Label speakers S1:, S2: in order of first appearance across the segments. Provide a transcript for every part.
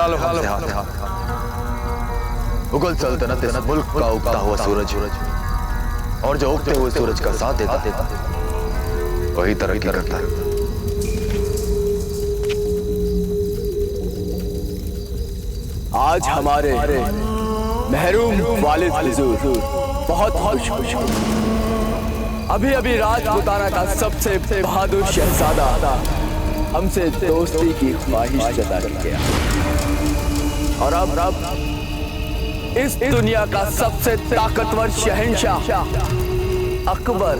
S1: लो हमसे हाथ। मुगल सल्तनत इस मुल्क का उगता हुआ सूरज, और जो उगते हुए सूरज का साथ देता वही तरक्की करता है।
S2: आज हमारे महरूम वालिद हुजूर बहुत खुश। अभी अभी राजपुताना का सबसे बहादुर शहजादा हमसे दोस्ती की ख्वाहिश जता गया, और अब इस दुनिया का सबसे ताकतवर शहंशाह अकबर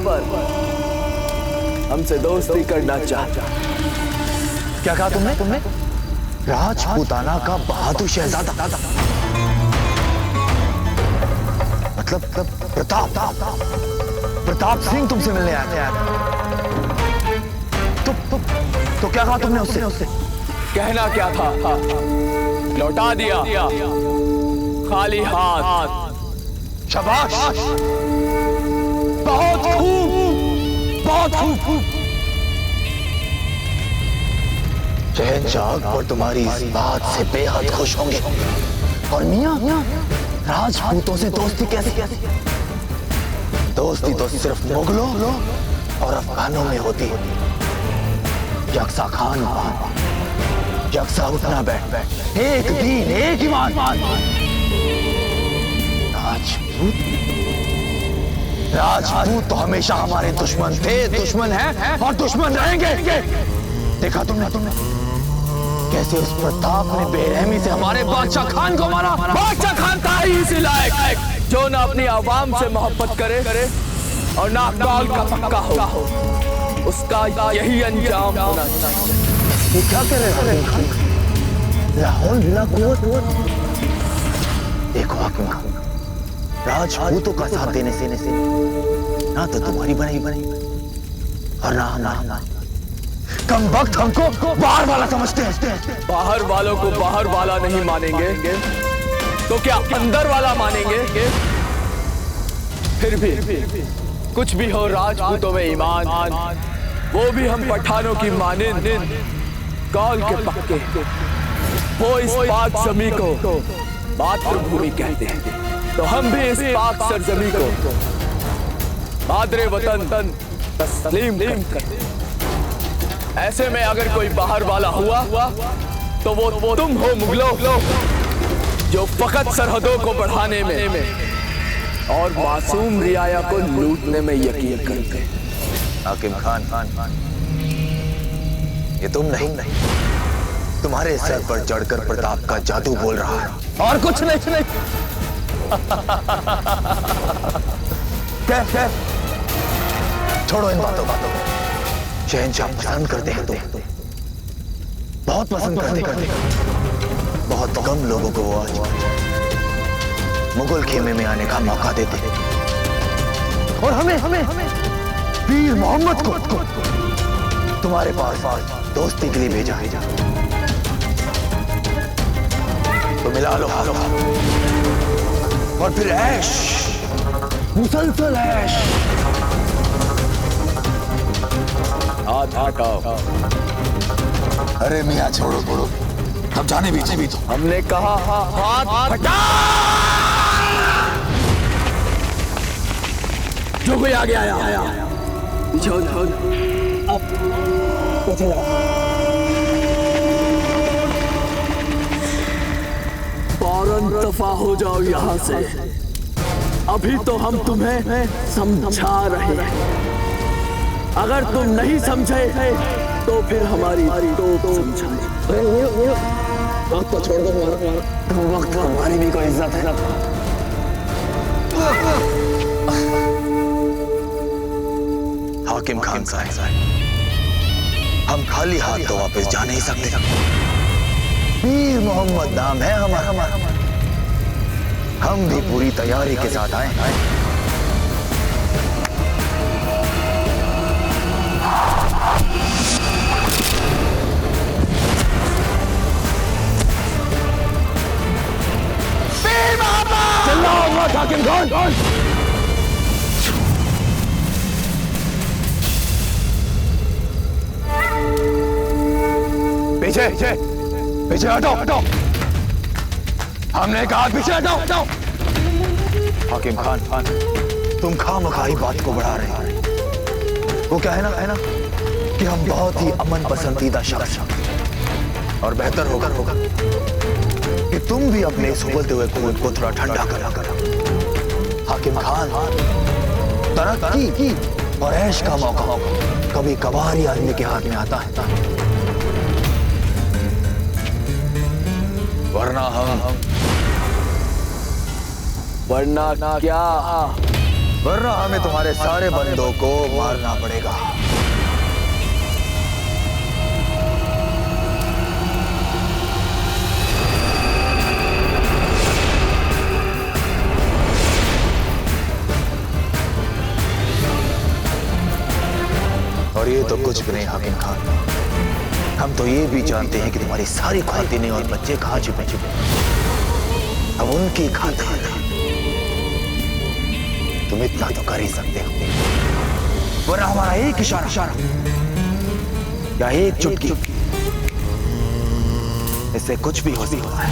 S2: हमसे दोस्ती करना चाहता।
S1: क्या कहा तुमने? राजपूताना का बहादुर शहजादा मतलब प्रताप सिंह तुमसे मिलने आया। तो क्या कहा तुमने उससे?
S2: कहना क्या था, लौटा दिया खाली हाथ।
S1: शाबाश, बहुत खूब। शहंशाह अकबर तुम्हारी इस बात से बेहद खुश होंगे। और मियां, राजपूतों से दोस्ती कैसे? दोस्ती तो सिर्फ मुगलों और अफगानों में होती है। यकसा खान पान, यकसा उठना बैठ, एक दीन एक ईमान। राजपूत तो हमेशा हमारे दुश्मन थे, दुश्मन हैं और दुश्मन रहेंगे। देखा तुमने कैसे उस प्रताप ने बेरहमी से हमारे बादशाह खान को मारा।
S2: बादशाह खान था ही इसी लायक जो ना अपनी आवाम से मोहब्बत करे और ना कौल का पक्का हो। उसका यही अंजाम होना चाहिए।
S1: ये क्या कह रहे हो? लाहौल जिला को देखो हाकिम खान, राजपूतों का साथ देने से ना तो तुम्हारी बनी और ना हमारी। कम वक्त हमको बाहर वाला समझते हैं।
S2: बाहर वालों को बाहर वाला नहीं मानेंगे तो क्या अंदर वाला मानेंगे? फिर भी कुछ भी हो, राजपूतों में ईमान, वो भी हम पठानों की मानिंद, कौल के पक्के। वो इस पाक ज़मीं को मातृभूमि कहते हैं, तो हम भी इस पाक सरजमी को मादरे वतन तस्लीम करते हैं। ऐसे में अगर कोई बाहर वाला हुआ तो वो तुम हो मुगलों, जो फकत सरहदों को बढ़ाने में और मासूम रियाया को लूटने में यकीन करते हैं।
S1: हाकिम खान, ये तुम नहीं, तुम्हारे सर पर चढ़कर प्रताप का जादू बोल रहा है और कुछ नहीं। क्या? छोड़ो इन बातों को। शहंशाह पसंद करते हैं तो बहुत पसंद करते। बहुत कम लोगों को वो आज मुगल खेमे में आने का मौका देते, और हमें वीर मोहम्मद को तुम्हारे पास दोस्ती के लिए भेजा। तो मिला लो और फिर ऐश, मुसलसल ऐश।
S2: हाथ हटाओ।
S1: अरे मियां छोड़ो, अब जाने भी तो।
S2: हमने कहा हाथ हटा। जो कोई आगे आया पीछे हो। अब पीछे जाओ। फौरन दफा हो जाओ यहाँ से। अभी तो हम तुम्हें समझा रहे हैं। अगर तुम नहीं समझे तो फिर हमारी तो समझाए। वक्त तो छोड़ दो, वक्त हमारी भी कोई इज्जत है।
S1: हाकिम खान साहब, हम खाली हाथ तो वापस जा नहीं सकते। वीर मोहम्मद नाम है हमारा। हम भी पूरी तैयारी के साथ आए। हाकिम खान, पीछे हटो। हमने कहा पीछे हटाओ हटाओ। हाकिम खान तुम खामखाई बात को बढ़ा रहे हैं। वो क्या है ना कि हम बहुत ही अमन पसंदीदा शख्स और बेहतर होगा कि तुम भी अपने इस उबलते हुए खून को थोड़ा ठंडा करा। हाकिम खान तरक्की और ऐश का मौका कभी कभार ही आदमी के हाथ में आता है, वरना क्या? वरना हमें तुम्हारे सारे बंदों को मारना पड़ेगा। और ये तो कुछ भी नहीं हाकिम खान, हम तो ये भी जानते हैं कि तुम्हारी सारी ख्वातीनें और बच्चे कहाँ छुपे अब उनकी खातिर तुम इतना तो कर ही सकते हो, वरना हमारा एक इशारा या एक चुटकी इससे कुछ भी हो सकता है।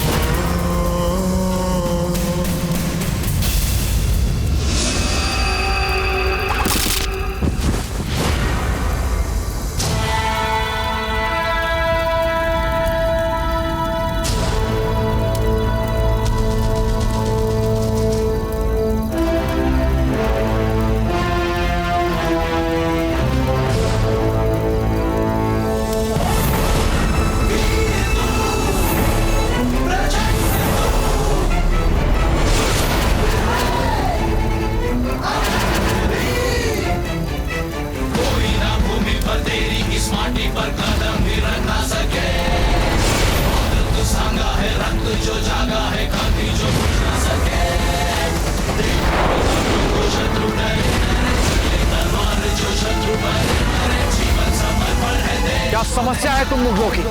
S3: क्या समस्या है तुम मुगलों की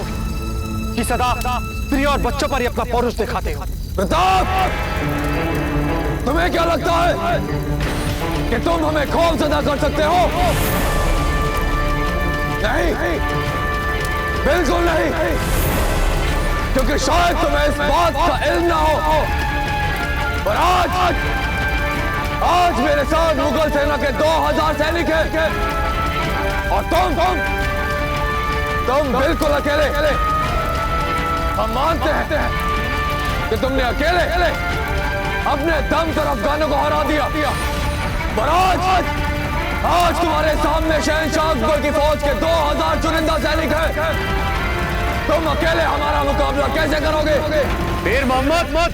S3: कि सदा स्त्री और बच्चों पर ही अपना पौरुष दिखाते हो?
S1: प्रताप, तुम्हें क्या लगता है कि तुम हमें खौफ ज़दा कर सकते हो? नहीं, बिल्कुल नहीं, क्योंकि शायद तुम्हें इस बात का इल्म ना हो, पर आज मेरे साथ मुगल सेना के 2000 सैनिक हैं और तुम बिल्कुल अकेले। हम मानते हैं कि तुमने अकेले अपने दम पर अफगानों को हरा दिया, पर आज तुम्हारे सामने शहंशाह अकबर की फौज के 2000 चुनिंदा सैनिक हैं। तुम अकेले हमारा मुकाबला कैसे करोगे?
S3: वीर मोहम्मद,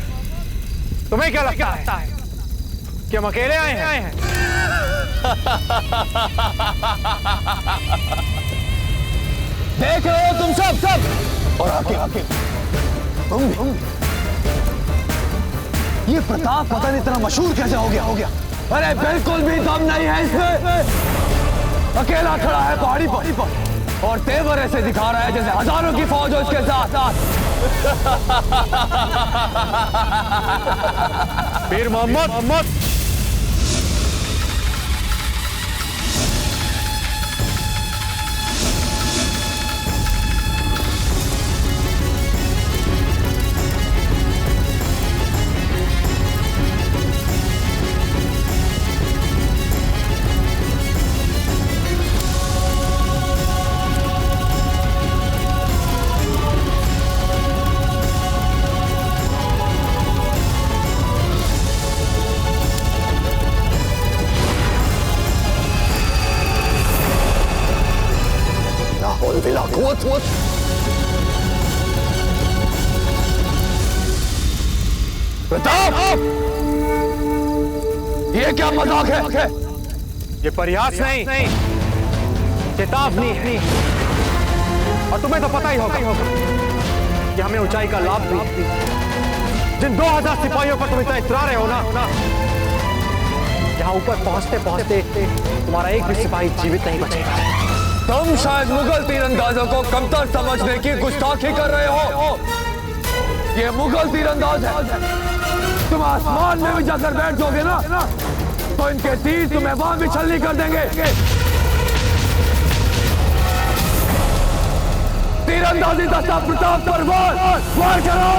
S3: तुम्हें क्या लगता है कि हम अकेले आए हैं?
S1: देख रहे हो तुम सब और आके तुम भी। ये प्रताप पता नहीं इतना मशहूर कैसे हो गया? अरे बिल्कुल भी दम नहीं है इसमें। अकेला खड़ा है पहाड़ी पर और तेवर ऐसे दिखा रहा है जैसे हजारों की फौज हो इसके साथ।
S3: वीर मोहम्मद,
S1: प्रताप, ये क्या मजाक है?
S3: ये प्रयास नहीं, चेतावनी है। और तुम्हें तो पता ही होगा कि हमें ऊंचाई का लाभ भी। जिन 2000 सिपाहियों पर तुम इतना इतरा रहे हो ना, यहाँ ऊपर पहुंचते तुम्हारा एक भी सिपाही जीवित नहीं बचेगा।
S1: तुम शायद मुगल तीरंदाजों को कमतर समझने की गुस्ताखी कर रहे हो। ये मुगल तीरंदाज है। तुम आसमान में भी जाकर बैठ जाओगे ना, तो इनके तीर तुम्हें वहां भी छलनी कर देंगे। तीरंदाजी दस्ता प्रताप पर वार करो।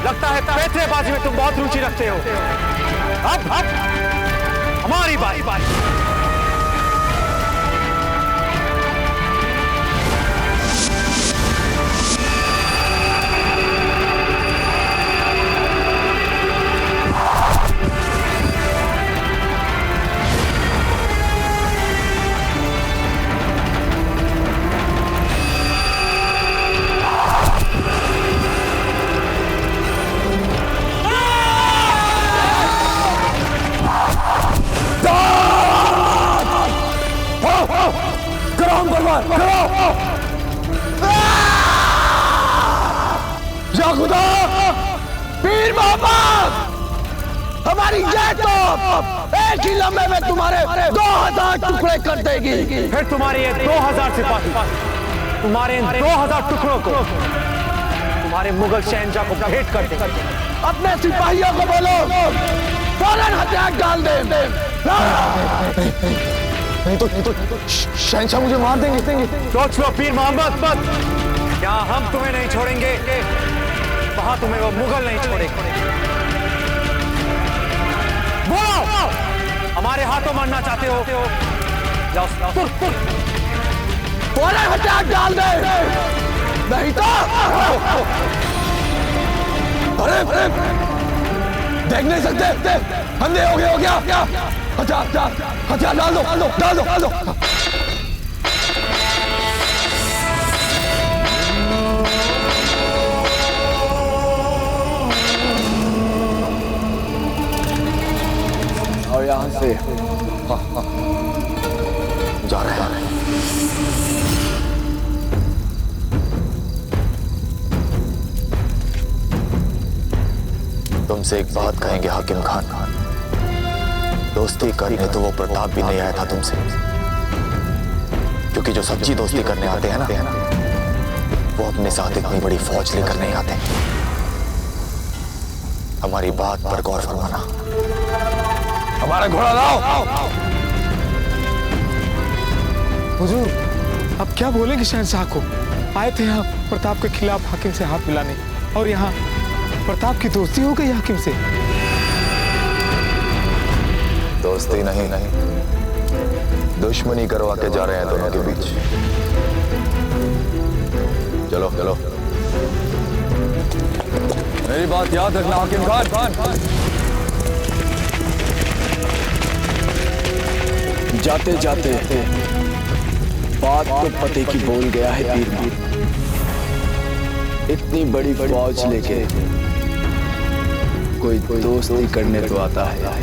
S3: लगता है पैतरेबाजी में तुम बहुत रुचि रखते हो। अब हमारी बारी।
S1: या खुदा, पीर मोहम्मद, हमारी जय तो एक ही लम्हे में तुम्हारे 2000 टुकड़े कर देगी।
S3: फिर तुम्हारे ये 2000 सिपाही तुम्हारे इन 2000 टुकड़ों को तुम्हारे मुगल शहंशाह को भेंट कर देंगे।
S1: अपने सिपाहियों को बोलो फौरन हथियार डाल दे। नहीं तो शहंशाह मुझे मार देंगे।
S3: सोच लो पीर मोहम्मद, क्या हम तुम्हें नहीं छोड़ेंगे, वहां तुम्हें वो मुगल नहीं छोड़ेंगे। बोलो, हमारे हाथों मरना चाहते हो? जाओ
S1: फौरन हथियार डाल दे, नहीं तो अरे देख नहीं सकते, अंधे हो गया। हथियार डाल दो।
S2: और यहाँ से
S1: जा रहे हैं। तुमसे एक बात कहेंगे हाकिम खान, दोस्ती करने तो वो प्रताप भी नहीं आया था तुमसे, क्योंकि जो सच्ची दोस्ती करने आते हैं ना, वो अपने साथ इतनी बड़ी फौज लेकर नहीं आते। हमारी बात पर गौर फरमाना। हमारा घोड़ा लाओ।
S4: हुजूर, अब क्या बोलेंगे शहंशाह को? आए थे यहाँ प्रताप के खिलाफ हाकिम से हाथ मिलाने, और यहाँ प्रताप की दोस्ती हो गई हाकिम से।
S1: दोस्ती नहीं, दुश्मनी करवा के जा रहे हैं दोनों के बीच। चलो।
S2: मेरी बात याद रखना हाकिम खान। जाते जाते बात तो पते की बोल गया है पीर मोहम्मद। इतनी बड़ी फौज लेके कोई दोस्ती करने तो आता है।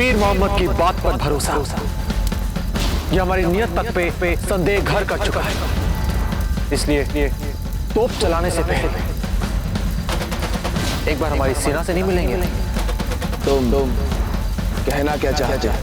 S3: पीर मोहम्मद की बात पर भरोसा, ये हमारी नियत तक पे संदेह घर कर चुका है। इसलिए तोप चलाने से पहले एक बार हमारी सेना से नहीं मिलेंगे?
S2: तुम कहना क्या चाहते हो?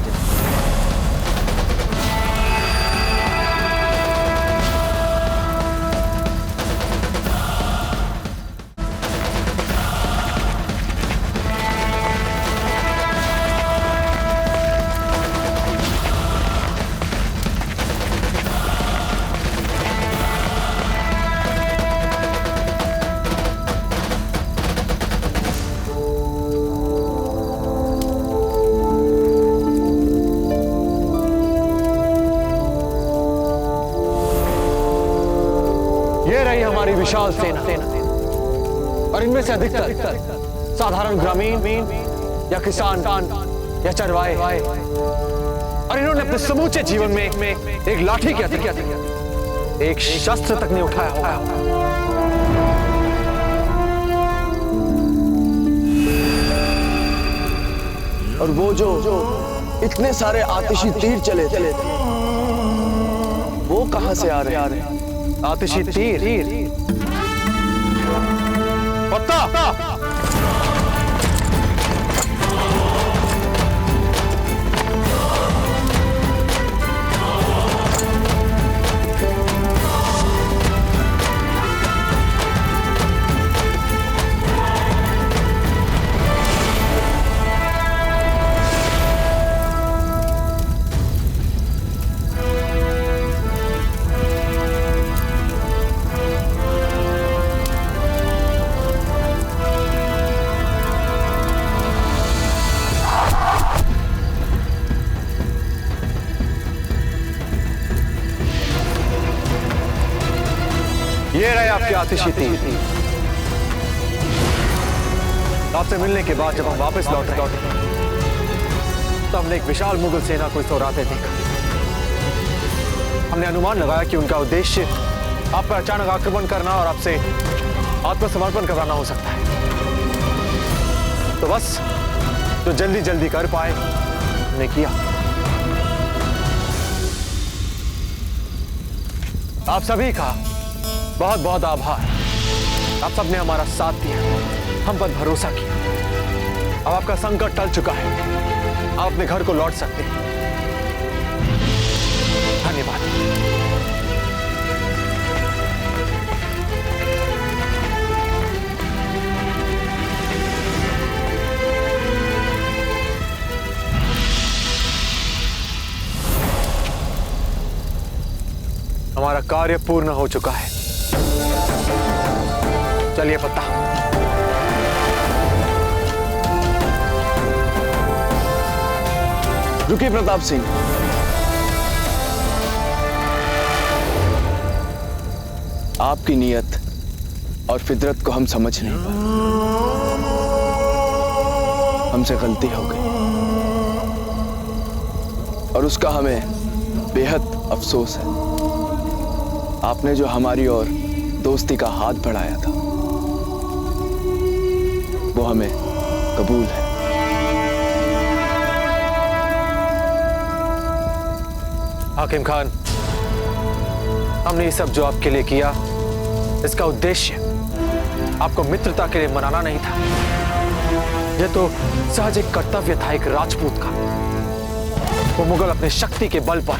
S3: ये रही हमारी विशाल सेना, और इनमें से अधिकतर साधारण ग्रामीण या किसान या चरवाहे, और इन्होंने अपने समूचे जीवन में एक लाठी की हथियार, एक शस्त्र तक नहीं उठाया होगा।
S2: और वो जो इतने सारे आतिशी तीर चले थे, वो कहां से आ रहे हैं?
S3: आतिशी तीर पत्ता ये रहे आपके आतिशी तीर। आपसे मिलने के बाद जब हम वापस लौटे तो हमने एक विशाल मुगल सेना को इस ओर आते देखा। हमने अनुमान लगाया कि उनका उद्देश्य आप पर अचानक आक्रमण करना और आपसे आत्मसमर्पण कराना हो सकता है। तो बस जो जल्दी जल्दी कर पाए हमने किया। आप सभी का बहुत बहुत आभार। आप सबने हमारा साथ दिया, हम पर भरोसा किया। अब आपका संकट टल चुका है, आप अपने घर को लौट सकते हैं। धन्यवाद। हमारा कार्य पूर्ण हो चुका है। चलिए पत्ता।
S2: रुकिए प्रताप सिंह, आपकी नियत और फितरत को हम समझ नहीं पाए। हमसे गलती हो गई और उसका हमें बेहद अफसोस है। आपने जो हमारी ओर दोस्ती का हाथ बढ़ाया था वो हमें कबूल है।
S3: हाकिम खान, हमने ये सब जो आपके लिए किया, इसका उद्देश्य आपको मित्रता के लिए मनाना नहीं था। यह तो सहज एक कर्तव्य था एक राजपूत का। वो मुगल अपने शक्ति के बल पर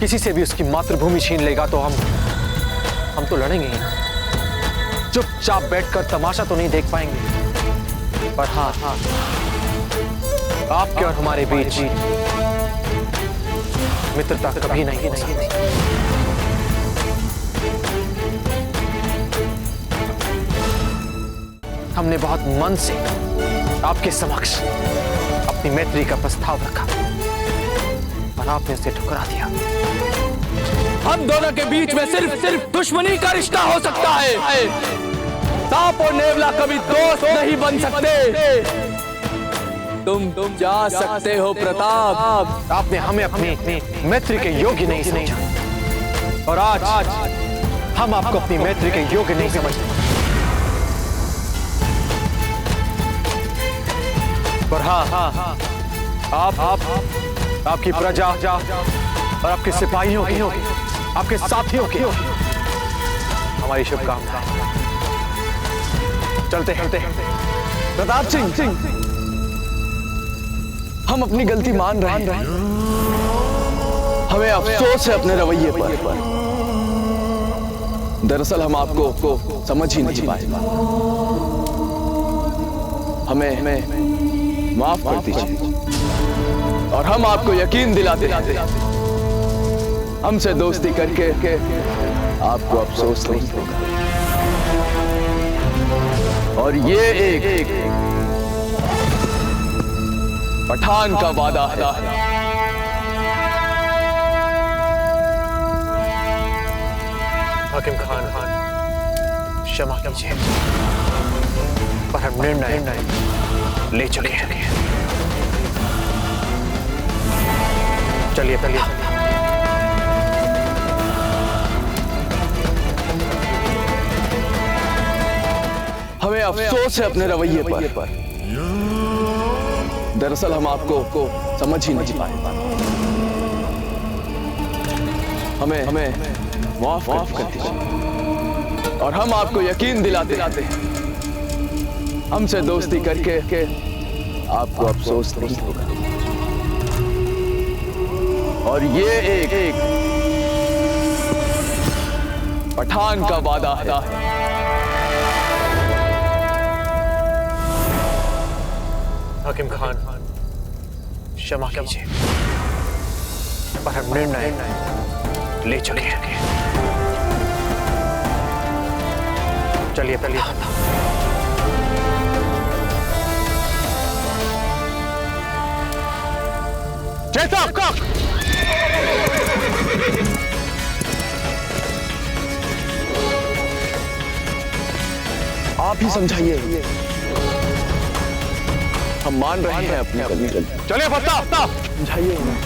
S3: किसी से भी उसकी मातृभूमि छीन लेगा तो हम तो लड़ेंगे ही ना। चुपचाप बैठकर तमाशा तो नहीं देख पाएंगे, पर हाँ, आपके और हमारे बीच मित्रता कभी नहीं हो सकती। हमने बहुत मन से आपके समक्ष अपनी मैत्री का प्रस्ताव रखा और आपने उसे ठुकरा दिया।
S2: हम दोनों के बीच में सिर्फ दुश्मनी का रिश्ता हो सकता है। सांप और नेवला कभी दोस्त नहीं बन सकते। तुम जा सकते हो प्रताप।
S3: आपने हमें अपनी मैत्री के योग्य नहीं समझा और आज हम आपको अपनी मैत्री के योग्य नहीं समझते। पर हाँ, आपकी प्रजा और आपके सिपाहियों की, आपके साथियों की हमारी शुभकामनाएं। चलते हैं।
S2: प्रताप सिंह, हम अपनी गलती मान रहे हैं। हमें अफसोस है अपने रवैये पर। दरअसल हम आपको समझ ही नहीं पाए। हमें माफ कर दीजिए और हम आपको यकीन दिलाते हमसे दोस्ती करके आपको अफसोस नहीं होगा। और ये एक पठान का वादा है।
S3: हाकिम खान, क्षमा कीजिए, पर हम निर्णय ले चुके हैं। चलिए।
S2: हमें अफसोस है अपने रवैये पर। दरअसल हम आपको समझ ही नहीं पाए। हमें माफ कर दीजिए और हम आपको यकीन दिलाते हमसे दोस्ती करके आपको अफसोस नहीं होगा। और ये एक पठान का वादा है।
S3: हाकिम खान, क्षमा कीजिए, पर हम निर्णय ले चुके हैं। चलिए। चेतक!
S2: आप ही समझाइए। हम मान रहे हैं अपनी गलती।
S3: चलिए पत्ता,
S2: समझाइए उन्हें।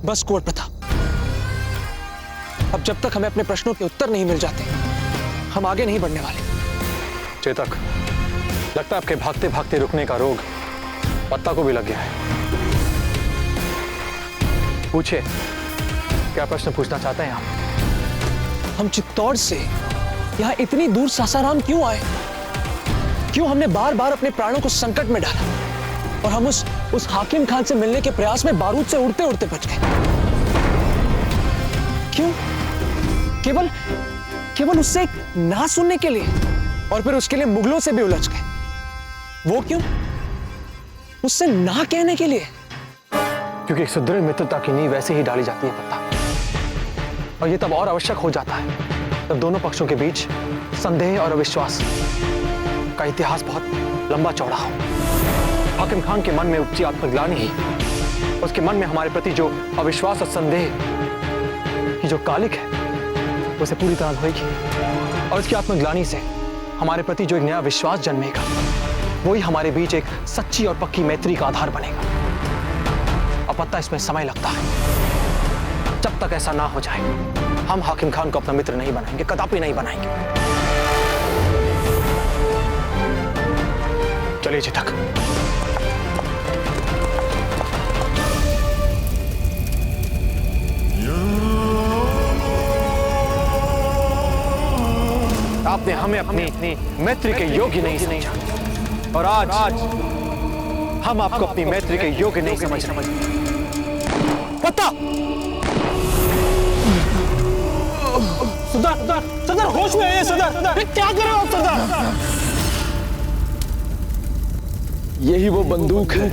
S5: बस कुंवर प्रताप, अब जब तक हमें अपने प्रश्नों के उत्तर नहीं मिल जाते, हम आगे नहीं बढ़ने वाले।
S3: चेतक, लगता है आपके भागते भागते रुकने का रोग पत्ता को भी लग गया है। पूछिए, क्या प्रश्न पूछना चाहते हैं आप?
S5: हम चित्तौड़ से यहाँ इतनी दूर सासाराम क्यों आए? क्यों हमने बार बार अपने प्राणों को संकट में डाला और हम उस हाकिम खान से मिलने के प्रयास में बारूद से उड़ते उड़ते बच गए? क्यों? केवल उससे ना सुनने के लिए, और फिर उसके लिए मुगलों से भी उलझ गए। वो क्यों? उससे ना कहने के लिए।
S3: क्योंकि एक सुदृढ़ मित्रता की नींव वैसे ही डाली जाती है पत्ता, और ये तब और आवश्यक हो जाता है जब दोनों पक्षों के बीच संदेह और अविश्वास का इतिहास बहुत लंबा चौड़ा हो। हाकिम खान के मन में उपजी आत्मग्लानि ही उसके मन में हमारे प्रति जो अविश्वास और संदेह की जो कालिक है उसे पूरी तरह धोएगी, और उसकी आत्मग्लानि से हमारे प्रति जो एक नया विश्वास जन्मेगा वही हमारे बीच एक सच्ची और पक्की मैत्री का आधार बनेगा। अब पता इसमें समय लगता है। जब तक ऐसा ना हो जाए हम हाकिम खान को अपना मित्र नहीं बनाएंगे, कदापि नहीं बनाएंगे। चलिए चेतक। आपने हमें अपनी मैत्री के योग्य नहीं समझा, और आज हम आपको अपनी मैत्री के योग्य नहीं समझ रहे। पत्ता! सरदार होश में है सरदार, क्या कर रहे हो आप सरदार?
S2: यही वो बंदूक है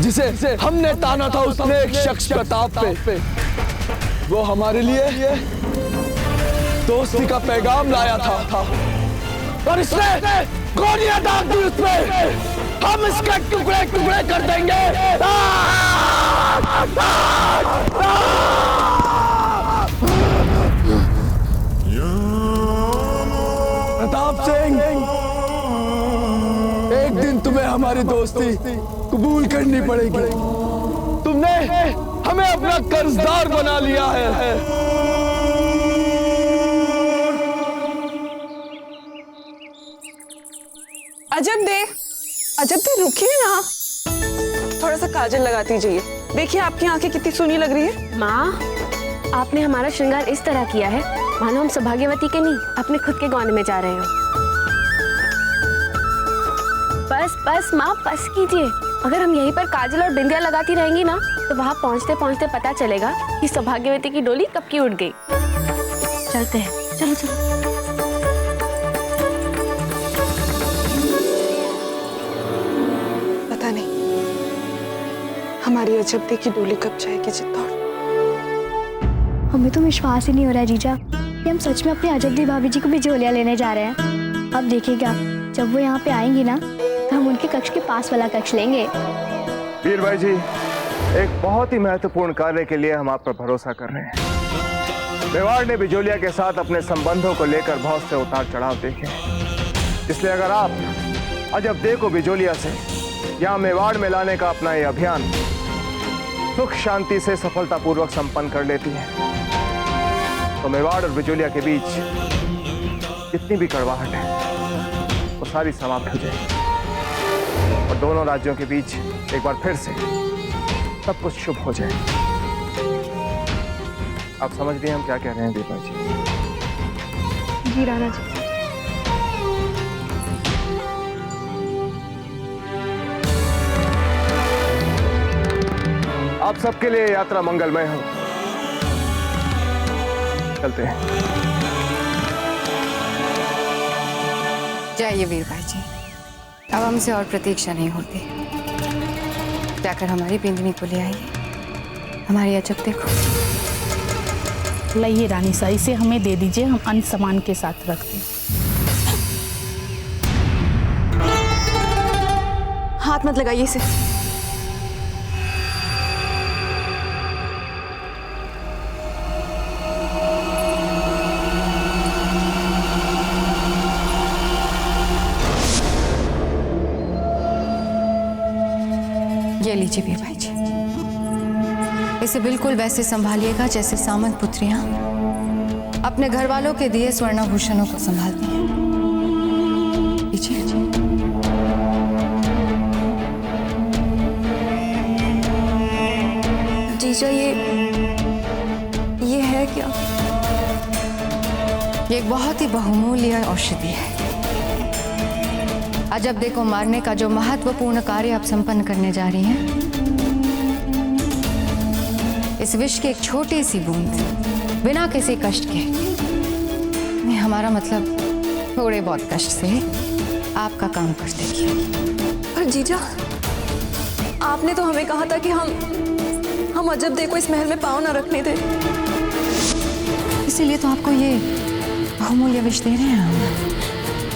S2: जिसे हमने ताना था उस नेक शख्स प्रताप पे। वो हमारे लिए दोस्ती का पैगाम लाया था, और इसने गोलियां दाग दी उस पे। हम इसके टुकड़े टुकड़े कर देंगे। प्रताप सिंह, एक दिन तुम्हें हमारी दोस्ती कबूल करनी पड़ेगी। तुमने हमें अपना कर्जदार बना लिया है।
S6: अजब दे रुकिए ना, थोड़ा सा काजल लगा दीजिए। देखिए आपकी आंखें कितनी सुनी लग रही है।
S7: माँ, आपने हमारा श्रृंगार इस तरह किया है मानो हम सौभाग्यवती के नहीं अपने खुद के गौन में जा रहे हो। बस बस माँ, बस कीजिए। अगर हम यहीं पर काजल और बिंदिया लगाती रहेंगी ना तो वहाँ पहुँचते पहुँचते पता चलेगा कि सौभाग्यवती की डोली कब की उड़ गई। चलते हैं, चलो चलो।
S6: पता नहीं हमारी अजब की डोली कब जाएगी चित्तौड़।
S8: हमें तो विश्वास ही नहीं हो रहा है जीजा कि हम सच में अपने अजब भाभी जी को भी झोलियाँ लेने जा रहे हैं। अब देखिएगा जब वो यहाँ पे आएंगी ना तो हम उनके कक्ष के पास वाला कक्ष लेंगे।
S3: वीर भाई जी, एक बहुत ही महत्वपूर्ण कार्य के लिए हम आप पर भरोसा कर रहे हैं। मेवाड़ ने बिजोलिया के साथ अपने संबंधों को लेकर बहुत से उतार चढ़ाव देखे, इसलिए अगर आप अजब दे को बिजोलिया से यहाँ मेवाड़ में लाने का अपना ये अभियान सुख शांति से सफलतापूर्वक संपन्न कर लेती है तो मेवाड़ और बिजोलिया के बीच जितनी भी कड़वाहट है वो सारी समाप्त हो जाएगी और दोनों राज्यों के बीच एक बार फिर से सब कुछ शुभ हो जाए। आप समझ रहे हैं हम क्या कह रहे हैं दीपा जी?
S8: जी राणा जी।
S3: आप सबके लिए यात्रा मंगलमय हो। चलते हैं।
S9: जाइए वीर भाई जी, अब हमसे और प्रतीक्षा नहीं होती। जाकर हमारी बिंदनी को ले आइए। हमारी अजब देखो।
S10: लाइए रानी सा, इसे हमें दे दीजिए, हम अन्य सामान के साथ रखते हैं।
S6: हाथ मत लगाइए इसे।
S9: ये लीजिए वीर भाई जी, इसे बिल्कुल वैसे संभालिएगा जैसे सामंत पुत्रियां अपने घर वालों के दिए स्वर्णाभूषणों को संभालती हैं। लीजिए।
S6: जीजा ये है क्या?
S9: ये एक बहुत ही बहुमूल्य औषधि है। अजब दे को मारने का जो महत्वपूर्ण कार्य आप संपन्न करने जा रही हैं, इस विष की एक छोटी सी बूंद बिना किसी कष्ट के, नहीं हमारा मतलब थोड़े बहुत कष्ट से आपका काम कर देगी।
S6: पर जीजा, आपने तो हमें कहा था कि हम अजब दे को इस महल में पाँव न रखने दें।
S9: इसीलिए तो आपको ये बहुमूल्य विष दे रहे हैं हम।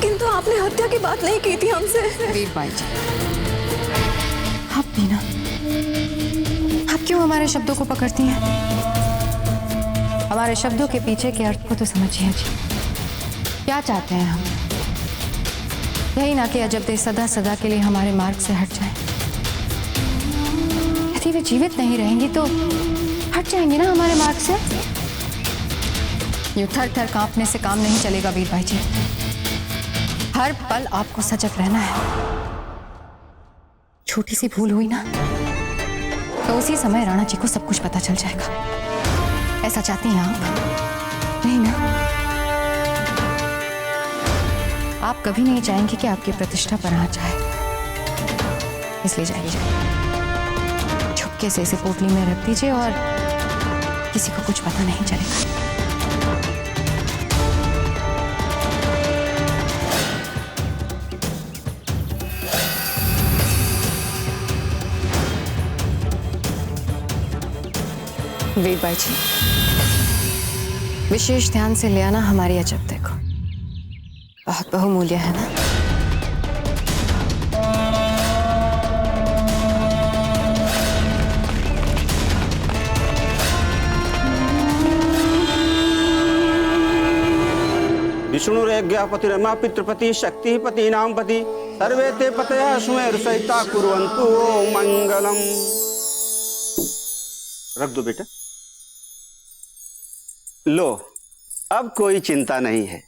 S6: किंतु आपने हत्या की बात नहीं की थी हमसे।
S9: वीर भाई जी, आप भी ना, आप क्यों हमारे शब्दों को पकड़ती हैं? हमारे शब्दों के पीछे के अर्थ को तो समझिए जी। क्या चाहते हैं हम? यही ना कि अजब दे सदा सदा के लिए हमारे मार्ग से हट जाए। यदि वे जीवित नहीं रहेंगी तो हट जाएंगी ना हमारे मार्ग से। यूं थर थर कांपने से काम नहीं चलेगा वीर भाई जी। हर पल आपको सजग रहना है। छोटी सी भूल हुई ना तो उसी समय राणा जी को सब कुछ पता चल जाएगा। ऐसा चाहती हैं आप? नहीं ना? आप कभी नहीं चाहेंगे कि आपकी प्रतिष्ठा पर आ जाए, इसलिए जाइए, छुपके से इसे पोटली में रख दीजिए और किसी को कुछ पता नहीं चलेगा। वीर भाई जी, विशेष ध्यान से ले आना हमारी अजब देखो। बहुत बहुमूल्य है ना।
S11: विष्णुरेज्ञापति रमा पितृपति शक्तिपति नाम पति सर्वे ते पतया सुमेर सहिता कुर्वन्तु ओम मंगलम। रख दो बेटा। लो, अब कोई चिंता नहीं है।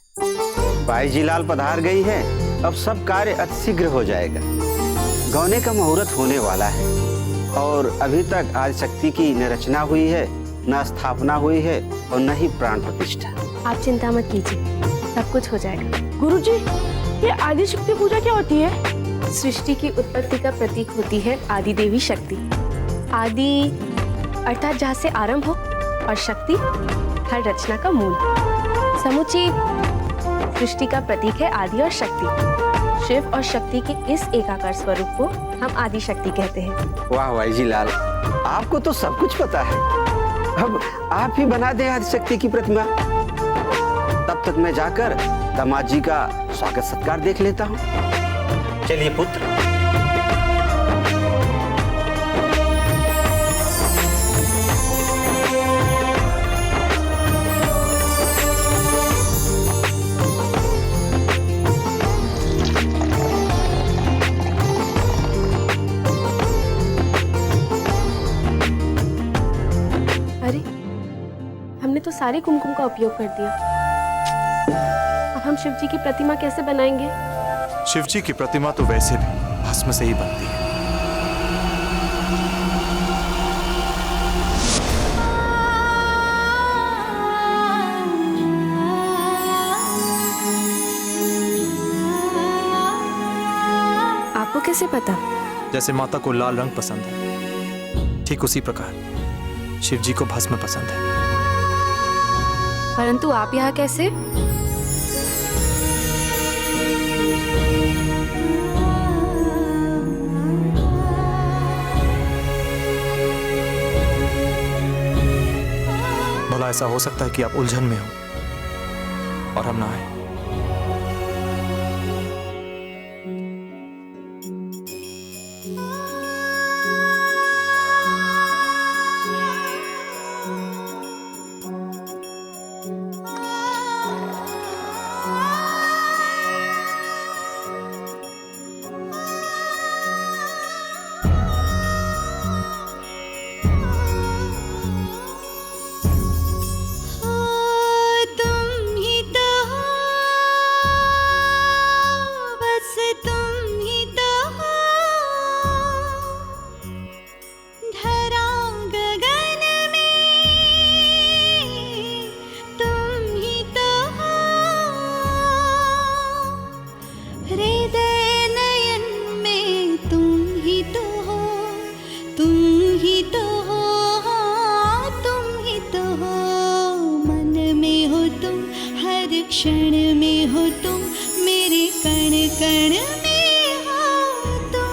S11: बाईजी लाल पधार गई है, अब सब कार्य अतिशीघ्र हो जाएगा। गौने का मुहूर्त होने वाला है और अभी तक आदिशक्ति की न रचना हुई है, न स्थापना हुई है और न ही प्राण प्रतिष्ठा।
S7: आप चिंता मत कीजिए, सब कुछ हो जाएगा।
S10: गुरुजी, ये आदिशक्ति पूजा क्या होती है?
S7: सृष्टि की उत्पत्ति का प्रतीक होती है आदि देवी शक्ति। आदि अर्थात जहाँ से आरंभ हो और शक्ति हर रचना का मूल। समुची सृष्टि का प्रतीक है आदि और शक्ति। शिव और शक्ति के इस एकाकार स्वरूप को हम आदि शक्ति कहते हैं।
S11: वाह बाईजी लाल, आपको तो सब कुछ पता है। अब आप ही बना दें आदिशक्ति की प्रतिमा। तब तक मैं जाकर दामाद जी का स्वागत सत्कार देख लेता हूँ। चलिए पुत्र।
S7: अरे, हमने तो सारे कुमकुम का उपयोग कर दिया। अब हम शिव जी की प्रतिमा कैसे बनाएंगे?
S12: शिव जी की प्रतिमा तो वैसे भी भस्म से ही बनती है।
S7: आपको कैसे पता?
S12: जैसे माता को लाल रंग पसंद है, ठीक उसी प्रकार शिव जी को भस्म पसंद है।
S7: परंतु आप यहाँ कैसे?
S12: भला ऐसा हो सकता है कि आप उलझन में हो और हम ना आए?
S13: क्षण में हो तुम, मेरे कण कण में हो तुम।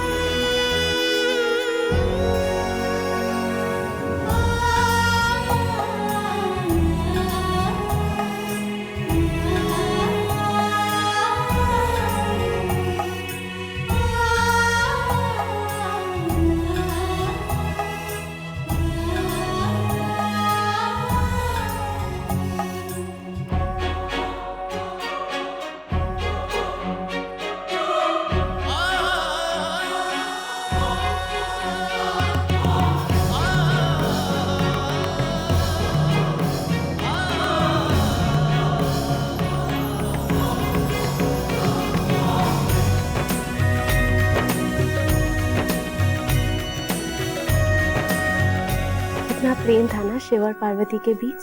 S7: कितना प्रेम था ना शिव और पार्वती के बीच।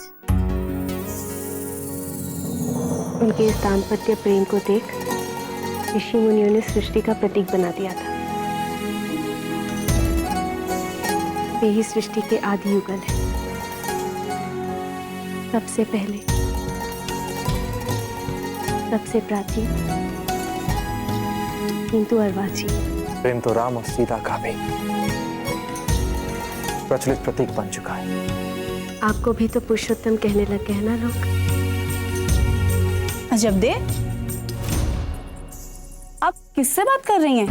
S7: उनके इस दाम्पत्य प्रेम को देख ऋषि मुनियों ने सृष्टि का प्रतीक बना दिया था। वे ही सृष्टि के आदि युगल हैं। सबसे पहले, सबसे प्राचीन, किंतु अर्वाचीन।
S12: प्रेम तो राम और सीता का भी प्रचलित प्रतीक बन चुका है।
S7: आपको भी तो पुरुषोत्तम कहने लग गए ना लोग।
S10: अजब दे, आप किससे बात कर रही हैं?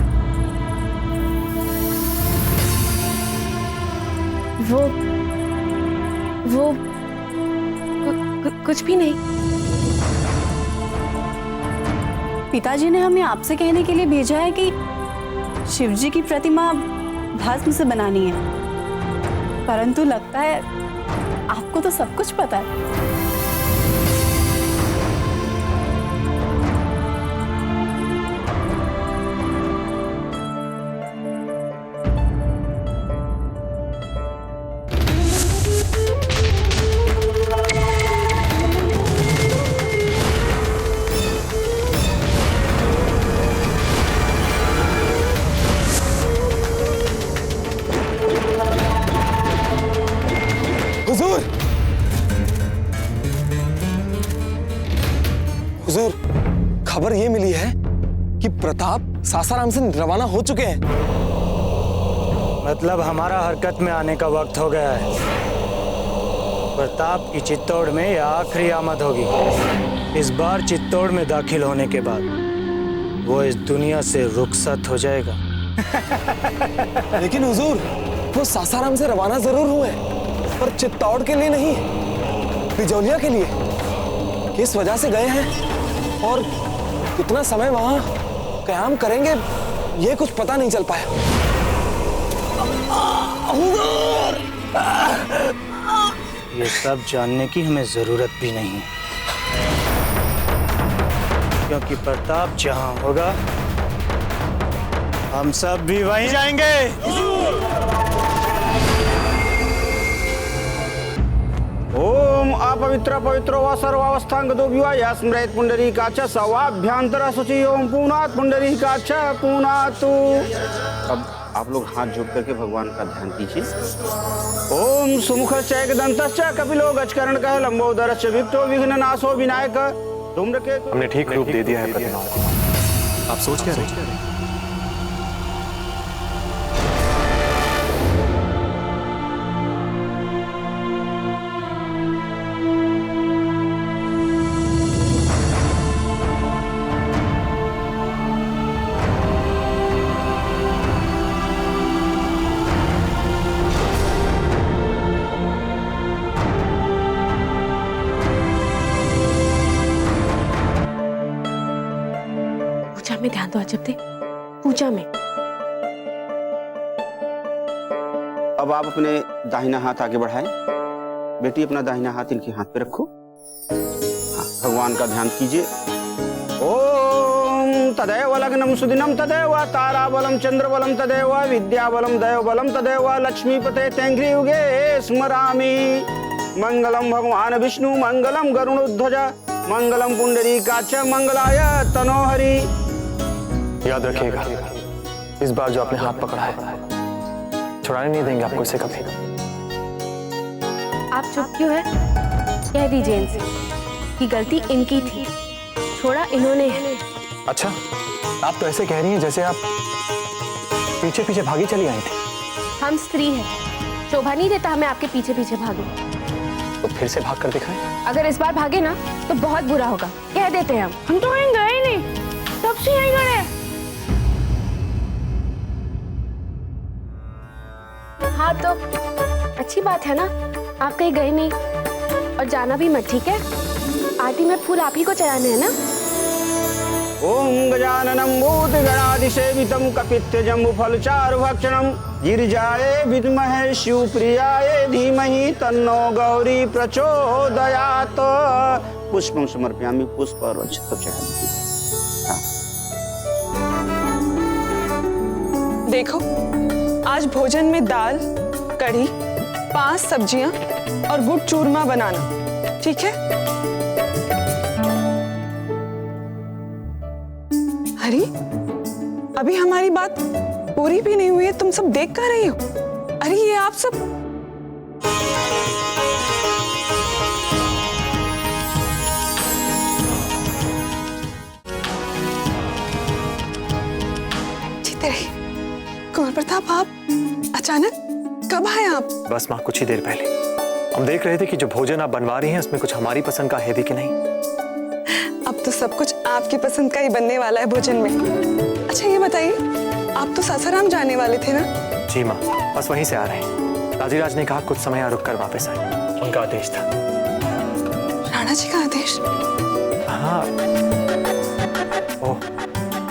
S7: वो कुछ भी नहीं।
S10: पिताजी ने हमें आपसे कहने के लिए भेजा है कि शिवजी की प्रतिमा भस्म से बनानी है, परंतु लगता है आपको तो सब कुछ पता है।
S5: हुजूर, खबर ये मिली है कि प्रताप सासाराम से रवाना हो चुके हैं।
S3: मतलब हमारा हरकत में आने का वक्त हो गया है। प्रताप की चित्तौड़ में यह आखिरी आमद होगी। इस बार चित्तौड़ में दाखिल होने के बाद वो इस दुनिया से रुखसत हो जाएगा।
S5: लेकिन हुजूर, वो सासाराम से रवाना जरूर हुए, पर चित्तौड़ के लिए नहीं, बिजौलिया के लिए। किस वजह से गए हैं और कितना समय वहां क़याम करेंगे, ये कुछ पता नहीं चल पाया।
S3: ये सब जानने की हमें जरूरत भी नहीं है, क्योंकि प्रताप जहां होगा हम सब भी वहीं जाएंगे।
S11: ओम अपवित्र पवित्रो व सर्वावस्थांगतो विवाह स्मृत पुंडरीकाक्ष सवाभ्यंतर शुचि ओम पूर्णात् पुंडरीकाक्ष पूर्णातु। अब आप लोग हाथ जोड़ करके भगवान का ध्यान कीजिए। ओम सुमुख चैकदंतश्च कपिलो गजकर्णकः लंबोदरश्च विक्तो विघ्ननाशो विनायक धूम्रकेतु।
S12: हमने ठीक रूप दे दिया है प्रतिमा को। आप सोच क्या रहे हैं?
S7: पूजा में ध्यान दो अजब दे, पूजा में।
S11: अब आप अपने दाहिना हाथ आगे बढ़ाएं। बेटी अपना दाहिना हाथ इनके हाथ पे रखो। हाँ, भगवान का ध्यान कीजिए। ओम तदेव लग्नम सुदिनम तदेव ताराबलम चंद्रबलम तदेव विद्याबलम दैवबलम तदेव लक्ष्मीपते तेंघ्रि युगे स्मरामि। मंगलम भगवान विष्णु मंगलम गरुड़ध्वज मंगलम पुंडरीकाक्ष मंगलाय तनोहरि।
S12: याद रखिएगा, इस बार जो आपने हाथ पकड़ा है छुड़ाने नहीं देंगे आपको इसे कभी।
S7: आप चुप क्यों है? कह दीजिए इनसे कि गलती इनकी थी, छोड़ा इन्होंने है।
S12: अच्छा, आप तो ऐसे कह रही हैं जैसे आप पीछे पीछे भागी चली आई थी।
S7: हम स्त्री हैं, शोभा नहीं देता हमें आपके पीछे पीछे भागे।
S12: तो फिर से भाग कर दिखाएं।
S7: अगर इस बार भागे ना तो बहुत बुरा होगा, कह देते हैं हम तो कहीं गए नहीं, तब से यहीं खड़े। हाँ तो अच्छी बात है ना, आप कहीं गए नहीं और जाना भी मत, ठीक है? आरती में फूल आप ही को चढ़ाने हैं ना।
S11: ओम गजाननम भूतगणाधिसेवितं कपित्थजम्बुफलचारुभक्षणं गिरिजाये विद्महे शिवप्रियाय धीमहि तन्नो गौरी प्रचोदयात्। पुष्पं समर्पयामि। पुष्प और अक्षत चढ़ाएं।
S14: देखो, आज भोजन में दाल, कढ़ी, 5 सब्जियां और गुड़ चूरमा बनाना, ठीक है? अरे, अभी हमारी बात पूरी भी नहीं हुई है, तुम सब देख कर रही हो? अरे ये आप सब जीते रहिए। कुंवर प्रताप, आप अचानक कब आए आप?
S12: बस माँ, कुछ ही देर पहले। हम देख रहे थे कि जो भोजन आप बनवा रही हैं उसमें कुछ हमारी पसंद का है भी कि नहीं।
S14: अब तो सब कुछ आपकी पसंद का ही बनने वाला है भोजन में। अच्छा ये बताइए, आप तो सासाराम जाने वाले थे ना?
S12: जी माँ, बस वहीं से आ रहे हैं। राजीराज ने कहा कुछ समय यहाँ रुक कर वापस आए, उनका आदेश था।
S14: राणा जी का आदेश?
S12: हाँ। ओह,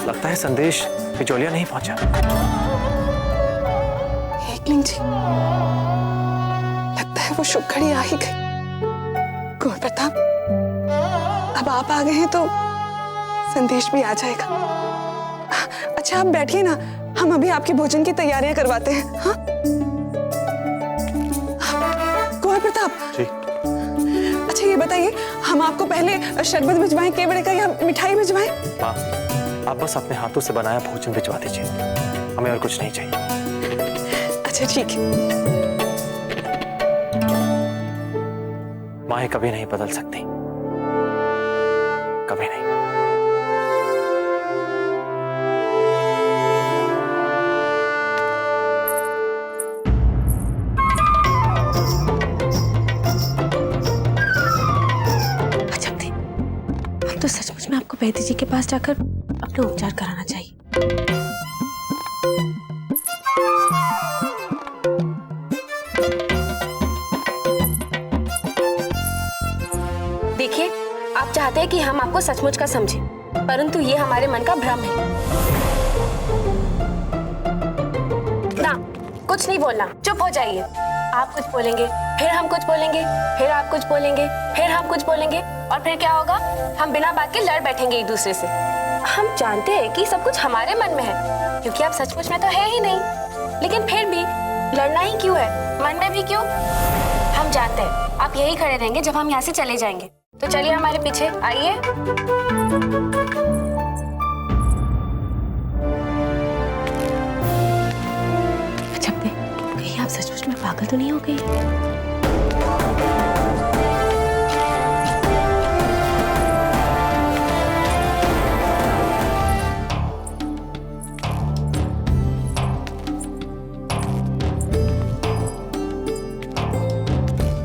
S12: लगता है संदेश बिचौलिया नहीं पहुंचा।
S14: एकलिंग जी, लगता है वो शुभ घड़ी आ ही गई। कुंवर प्रताप, अब आप आ गए हैं तो संदेश भी आ जाएगा। अच्छा आप बैठिए ना, हम अभी आपके भोजन की तैयारियां करवाते हैं। हाँ कुंवर प्रताप
S12: जी।
S14: अच्छा ये बताइए, हम आपको पहले शरबत भिजवाएं केवड़े का या मिठाई भिजवाएं?
S12: माँ, आप बस अपने हाथों से बनाया भोजन भिजवा दीजिए, हमें और कुछ नहीं चाहिए।
S14: अच्छा ठीक है।
S12: माँ कभी नहीं बदल सकती, कभी नहीं।
S7: तो सचमुच में आपको वैद्य जी के पास जाकर अपना उपचार कराना चाहिए। देखिए, आप चाहते हैं कि हम आपको सचमुच का समझें, परंतु ये हमारे मन का भ्रम है। ना, कुछ नहीं बोलना, चुप हो जाइए। आप कुछ बोलेंगे, फिर हम कुछ बोलेंगे, फिर आप कुछ बोलेंगे, फिर हम कुछ बोलेंगे, और फिर क्या होगा? हम बिना बात के लड़ बैठेंगे एक दूसरे से। हम जानते हैं कि सब कुछ हमारे मन में है, क्योंकि आप सचमुच में तो है ही नहीं, लेकिन फिर भी लड़ना ही क्यों है? मन में भी क्यों? हम जानते हैं आप यही खड़े रहेंगे जब हम यहाँ से चले जाएंगे। तो चलिए हमारे पीछे आइए। अच्छा, कहीं आप सचमुच में पागल तो नहीं हो गई?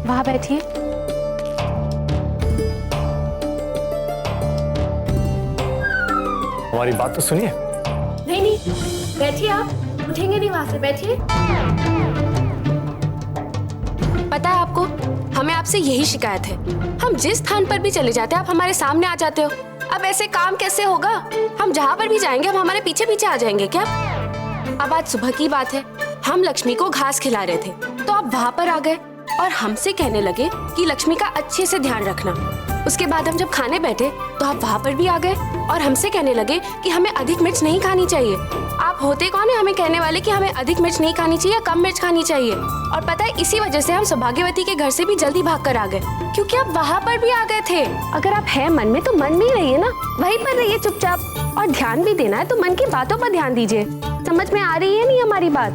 S7: वहां बैठिए।
S12: हमारी बात तो सुनिए।
S7: नहीं नहीं, बैठिए, आप उठेंगे नहीं वहां से, बैठिए। पता है आपको, हमें आपसे यही शिकायत है। हम जिस स्थान पर भी चले जाते हैं आप हमारे सामने आ जाते हो। अब ऐसे काम कैसे होगा? हम जहाँ पर भी जाएंगे हम हमारे पीछे पीछे आ जाएंगे क्या? अब आज सुबह की बात है, हम लक्ष्मी को घास खिला रहे थे तो आप वहाँ पर आ गए और हमसे कहने लगे कि लक्ष्मी का अच्छे से ध्यान रखना। उसके बाद हम जब खाने बैठे तो आप वहाँ पर भी आ गए और हमसे कहने लगे कि हमें अधिक मिर्च नहीं खानी चाहिए। आप होते कौन है हमें कहने वाले कि हमें अधिक मिर्च नहीं खानी चाहिए, कम मिर्च खानी चाहिए? और पता है, इसी वजह से हम सौभाग्यवती के घर से भी जल्दी भाग कर आ गए, क्योंकि आप वहाँ पर भी आ गए थे। अगर आप है मन में तो मन में ही रहिए ना, वहीं पर रहिए चुपचाप। और ध्यान भी देना है तो मन की बातों पर ध्यान दीजिए। समझ में आ रही है नहीं हमारी बात?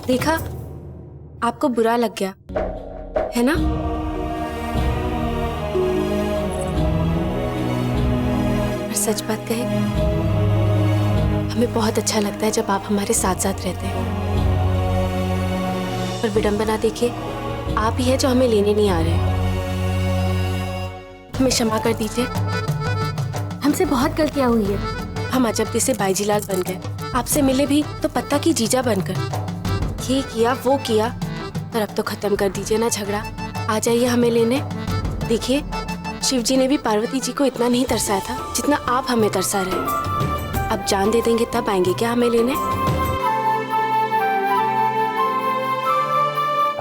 S7: देखा, आपको बुरा लग गया है ना? और सच बात कहे, हमें बहुत अच्छा लगता है जब आप हमारे साथ साथ रहते हैं। पर विडंबना देखिए, आप ही है जो हमें लेने नहीं आ रहे। हमें क्षमा कर दीजिए, हमसे बहुत गलतियां हुई है। हम अजब से बाईजीलाल बन गए, आपसे मिले भी तो पत्ता की जीजा बनकर। ये किया वो किया, पर अब तो खत्म कर दीजिए ना झगड़ा। आ जाइए हमें लेने। देखिए, शिव जी ने भी पार्वती जी को इतना नहीं तरसाया था जितना आप हमें तरसा रहे। अब जान दे देंगे तब आएंगे क्या हमें लेने?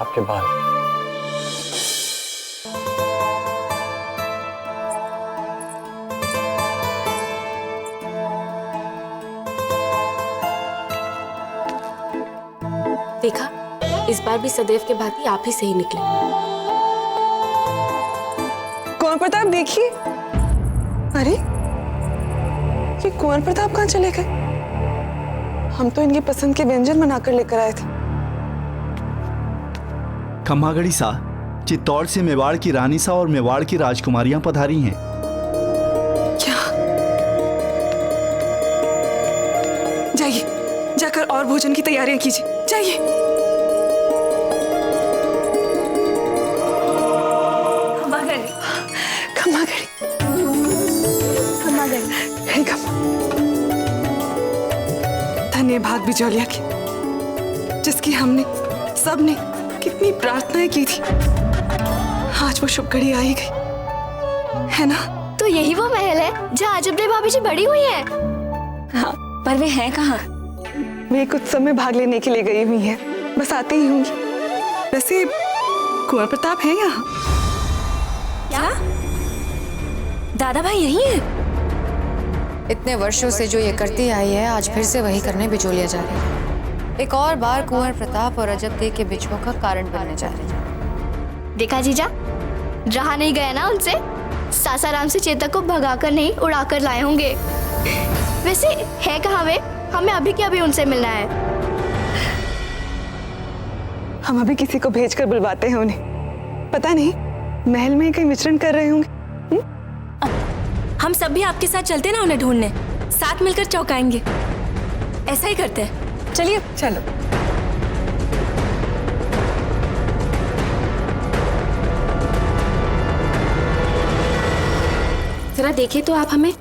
S12: आपके बाल।
S7: देखा, इस बार भी सदैव के भांति आप ही सही निकले।
S14: कुंवर प्रताप देखिए, अरे ये कुंवर प्रताप कहाँ चले गए? हम तो इनकी पसंद के व्यंजन बनाकर लेकर आए थे।
S15: खम्हागड़ी सा, चित्तौड़ से मेवाड़ की रानी सा और मेवाड़ की राजकुमारियां पधारी हैं।
S14: क्या? जाइए, जाकर और भोजन की तैयारियां कीजिए, जाइए। भाग बिजौलिया की, जिसकी हमने सबने कितनी प्रार्थनाएं की थी, आज वो शुभ घड़ी आई गई, है ना?
S8: तो यही वो महल है जहाँ अजबदेव भाभी जी बड़ी हुई है।
S14: हाँ, पर वे हैं कहाँ? वे कुछ समय भाग लेने के लिए गई हुई हैं, बस आती ही होंगी। वैसे कुंवर प्रताप है यहाँ?
S8: क्या दादा भाई यही है?
S9: इतने वर्षों से जो ये करती आई है, आज फिर से वही करने बिजोलिया जा रही है। एक और बार कुंवर प्रताप और अजबदेव के बिछुओं का कारण बनने जा रही है।
S8: देखा जीजा, रहा नहीं गया ना उनसे। सासाराम से चेतक को भगाकर नहीं उड़ाकर लाए होंगे। वैसे है कहाँ वे? हमें अभी के अभी उनसे मिलना है।
S14: हम अभी किसी को भेजकर बुलवाते हैं उन्हें। पता नहीं महल में कहीं विचरण कर रहे होंगे।
S8: हम सब भी आपके साथ चलते ना उन्हें ढूंढने, साथ मिलकर चौंकाएंगे। ऐसा ही करते हैं।
S14: चलिए चलो।
S7: जरा देखे तो आप हमें,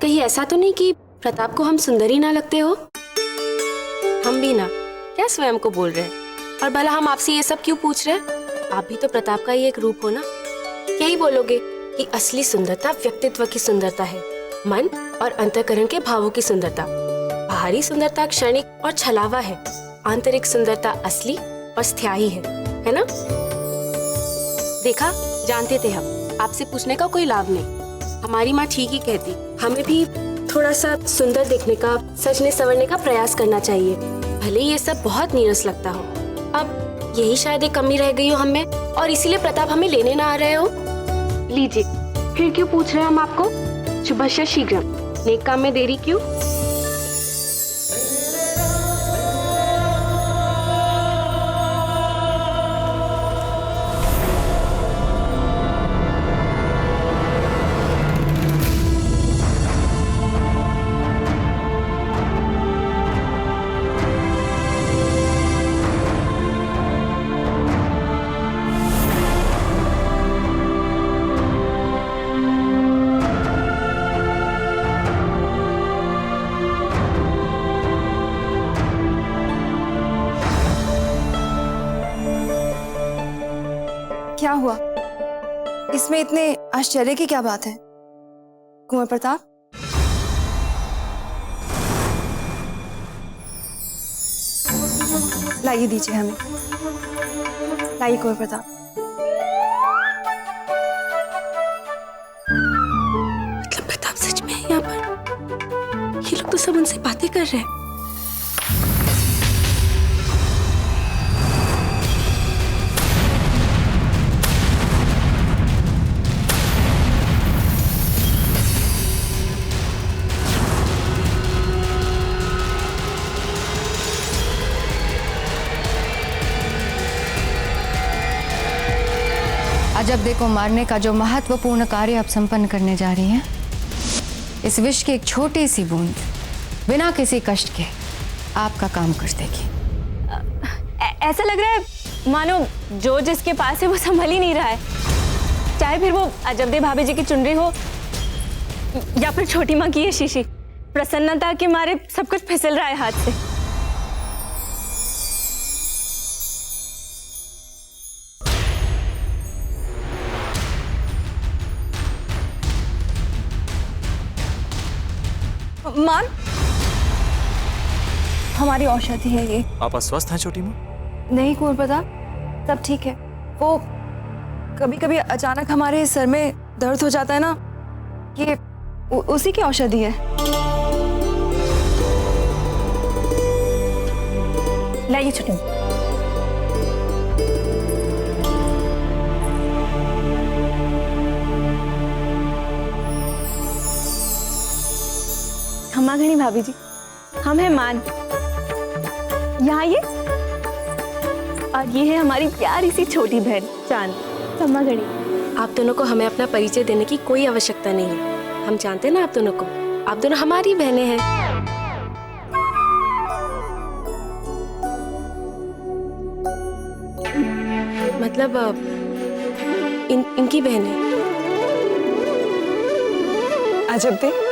S7: कहीं ऐसा तो नहीं कि प्रताप को हम सुंदरी ना लगते हो? हम भी ना, क्या स्वयं को बोल रहे हैं? और भला हम आपसे ये सब क्यों पूछ रहे हैं? आप भी तो प्रताप का ही एक रूप हो ना। यही बोलोगे कि असली सुंदरता व्यक्तित्व की सुंदरता है, मन और अंतःकरण के भावों की सुंदरता। बाहरी सुंदरता क्षणिक और छलावा है, आंतरिक सुंदरता असली और स्थायी है ना? देखा, जानते थे हम, आपसे पूछने का कोई लाभ नहीं। हमारी माँ ठीक ही कहती, हमें भी थोड़ा सा सुंदर दिखने का, सजने संवरने का प्रयास करना चाहिए, भले ये सब बहुत नीरस लगता हो। अब यही शायद एक कमी रह गई हो हमें, और इसीलिए प्रताप हमें लेने ना आ रहे हो। लीजिए, फिर क्यों पूछ रहे हैं हम आपको? शुभस्य शीघ्रम, नेक काम में देरी क्यों?
S16: क्या हुआ? इसमें इतने आश्चर्य की क्या बात है? कुंवर प्रताप, लाइए दीजिए हमें, लाइए कुंवर प्रताप।
S7: मतलब प्रताप सच में है यहाँ पर? ये लोग तो सब उनसे बातें कर रहे हैं।
S9: अजबदेव को मारने का जो महत्वपूर्ण कार्य आप संपन्न करने जा रही हैं, इस विष की एक छोटी सी बूंद बिना किसी कष्ट के आपका काम कर देगी।
S10: ऐसा लग रहा है मानो जो जिसके पास है वो संभल ही नहीं रहा है, चाहे फिर वो अजबदेव भाभी जी की चुनरी हो या फिर छोटी माँ की ये शीशी। प्रसन्नता के मारे सब कुछ फिसल रहा है हाथ से। मान, हमारी औषधि है ये।
S12: आप अस्वस्थ हैं छोटी माँ?
S16: नहीं कुंवर प्रताप, सब ठीक है। वो कभी कभी अचानक हमारे सर में दर्द हो जाता है ना, ये उसी की औषधि है।
S10: लाइए छोटी। खम्मा घनी भाभी जी, हम हैं मान, यहाँ ये, और ये है हमारी प्यारी सी छोटी बहन चांद।
S8: खम्मा घनी,
S7: आप दोनों को हमें अपना परिचय देने की कोई आवश्यकता नहीं है। हम जानते हैं ना आप दोनों को, आप दोनों हमारी बहनें हैं। मतलब इनकी बहनें।
S14: अजबदेव,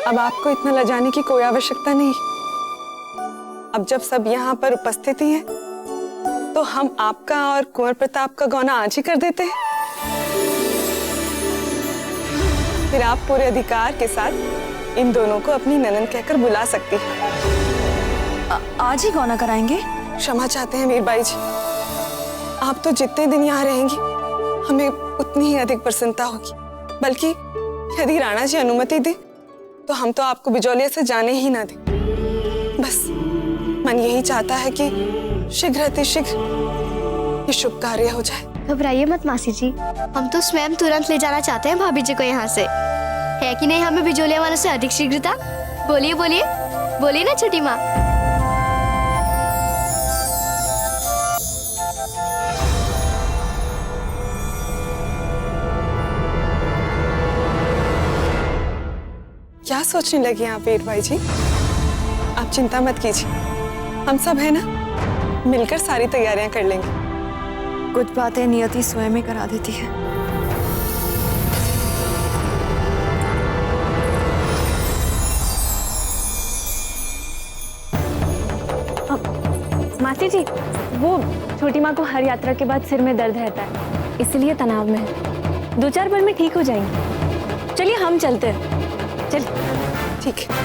S14: अब आपको इतना लजाने की कोई आवश्यकता नहीं। अब जब सब यहाँ पर उपस्थित ही हैं, तो हम आपका और कुंवर प्रताप का गौना आज ही कर देते हैं। फिर आप पूरे अधिकार के साथ इन दोनों को अपनी ननद कहकर बुला सकती हैं।
S16: आज ही गौना कराएंगे?
S14: क्षमा चाहते हैं वीरबाई जी, आप तो जितने दिन यहाँ रहेंगी हमें उतनी ही अधिक प्रसन्नता होगी। बल्कि यदि राणा जी अनुमति दे तो हम तो आपको बिजौलिया से जाने ही ना दें। बस मन यही चाहता है कि शीघ्र अतिशीघ्र ये शुभ कार्य हो जाए।
S8: घबराइए मत मासी जी, हम तो स्वयं तुरंत ले जाना चाहते हैं भाभी जी को यहाँ से। है कि नहीं हमें बिजोलिया वालों से अधिक शीघ्रता? बोलिए बोलिए बोलिए ना छोटी माँ।
S14: क्या सोचने लगे आप वीरबाई जी? आप चिंता मत कीजिए, हम सब है ना, मिलकर सारी तैयारियां कर लेंगे।
S16: कुछ बातें नियति स्वयं ही करा देती है।
S7: मासी जी, वो छोटी माँ को हर यात्रा के बाद सिर में दर्द रहता है, इसलिए तनाव में है। 2-4 पल में ठीक हो जाएंगी। चलिए हम चलते हैं। चलिए।
S14: ठीक है।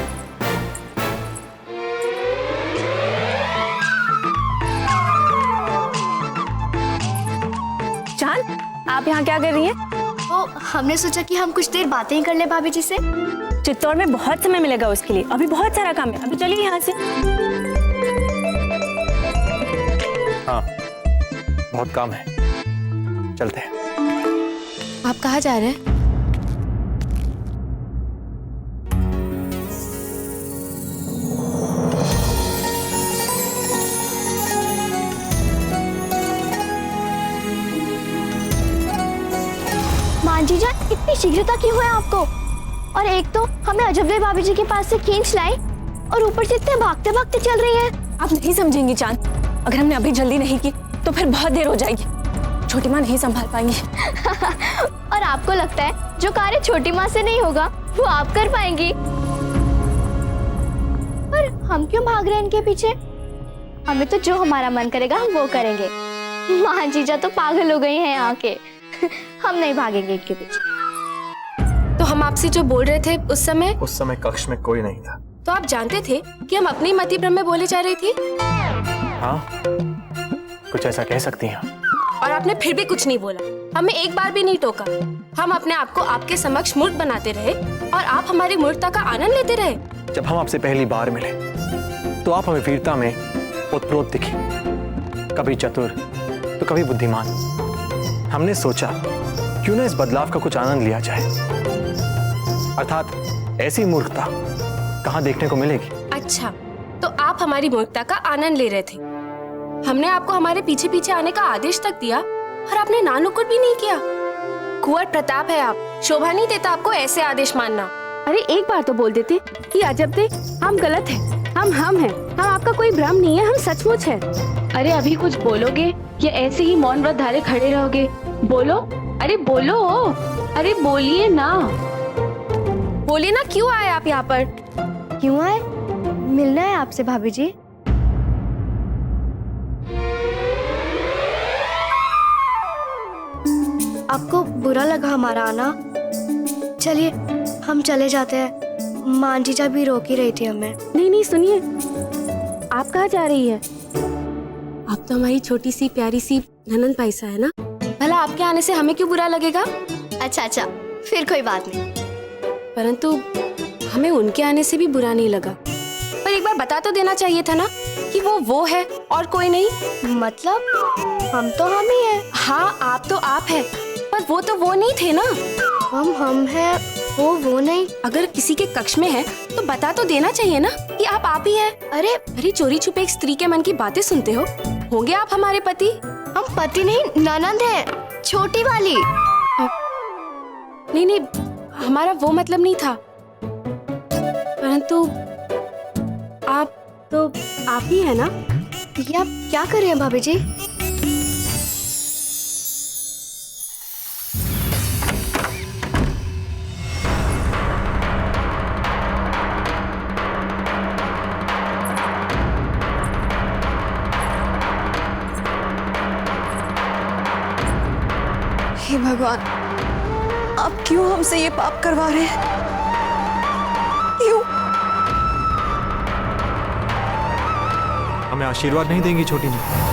S7: चांद, आप यहाँ क्या कर रही हैं?
S8: तो हमने सोचा कि हम कुछ देर बातें ही कर ले भाभी जी से।
S7: चित्तौड़ में बहुत समय मिलेगा उसके लिए, अभी बहुत सारा काम है। अभी चलिए यहाँ से।
S12: हाँ, बहुत काम है, चलते हैं।
S7: आप कहाँ जा रहे हैं?
S8: जीजा, इतनी शीघ्रता क्यों है आपको? और एक तो हमें अजबले भाभी जी के पास से खींच लाई और ऊपर से इतने भागते भागते चल रही हैं।
S7: आप नहीं समझेंगी चांद, अगर हमने अभी जल्दी नहीं की तो फिर बहुत देर हो जाएगी। छोटी माँ नहीं संभाल पाएंगी।
S8: और आपको लगता है जो कार्य छोटी माँ से नहीं होगा वो आप कर पाएंगी? पर हम क्यों भाग रहे हैं इनके पीछे? हमें तो जो हमारा मन करेगा हम वो करेंगे। माँ जीजा तो पागल हो गई हैं यहाँ के। हम नहीं भागेंगे इनके पीछे।
S7: तो हम आपसे जो बोल रहे थे उस समय
S12: कक्ष में कोई नहीं था।
S7: तो आप जानते थे कि हम अपनी मति भ्रम में बोले जा रही थी?
S12: हाँ, कुछ ऐसा कह सकती हैं।
S7: और आपने फिर भी कुछ नहीं बोला, हमें एक बार भी नहीं टोका। हम अपने आप को आपके समक्ष मूर्ख बनाते रहे और आप हमारी मूर्खता का आनंद लेते रहे।
S12: जब हम आपसे पहली बार मिले तो आप हमें वीरता में ओतप्रोत दिखी, कभी चतुर तो कभी बुद्धिमान। हमने सोचा क्यों ना इस बदलाव का कुछ आनंद लिया जाए, अर्थात ऐसी मूर्खता कहाँ देखने को मिलेगी।
S7: अच्छा, तो आप हमारी मूर्खता का आनंद ले रहे थे। हमने आपको हमारे पीछे पीछे आने का आदेश तक दिया और आपने नानुकुर भी नहीं किया। कुंवर प्रताप है आप, शोभा नहीं देता आपको ऐसे आदेश मानना। अरे एक बार तो बोल देते कि अजब दे, हम गलत हैं, हम हैं, हम आपका कोई भ्रम नहीं है, हम सचमुच हैं। अरे अभी कुछ बोलोगे या ऐसे ही मौन व्रत धारे खड़े रहोगे? बोलो, अरे बोलो, अरे बोलिए ना, बोलिए ना। क्यों आए आप यहाँ पर?
S8: क्यों आए? मिलना है आपसे भाभी जी। आपको बुरा लगा हमारा आना? चलिए हम चले जाते हैं, मां जीजा भी रोक ही रही थी हमें।
S7: नहीं सुनिए, आप कहाँ जा रही है? आप तो हमारी छोटी सी प्यारी सी ननंद पैसा है ना, भला आपके आने से हमें क्यों बुरा लगेगा?
S8: अच्छा, फिर कोई बात नहीं।
S7: परंतु हमें उनके आने से भी बुरा नहीं लगा। पर एक बार बता तो देना चाहिए था ना कि वो है और कोई नहीं।
S8: मतलब हम तो हम ही हैं।
S7: हाँ, आप तो आप है, पर वो तो वो नहीं थे ना।
S8: हम हैं, वो नहीं।
S7: अगर किसी के कक्ष में है तो बता तो देना चाहिए ना कि आप ही हैं। अरे चोरी छुपे एक स्त्री के मन की बातें सुनते हो। होंगे आप हमारे पति?
S8: हम पति नहीं, ननंद है, छोटी वाली।
S7: नहीं, हमारा वो मतलब नहीं था। परंतु आप तो आप ही है ना?
S8: ये आप क्या कर रहे हैं भाभी जी?
S10: भगवान, आप क्यों हमसे ये पाप करवा रहे हैं? क्यों?
S3: हमें आशीर्वाद नहीं देंगी छोटी माँ?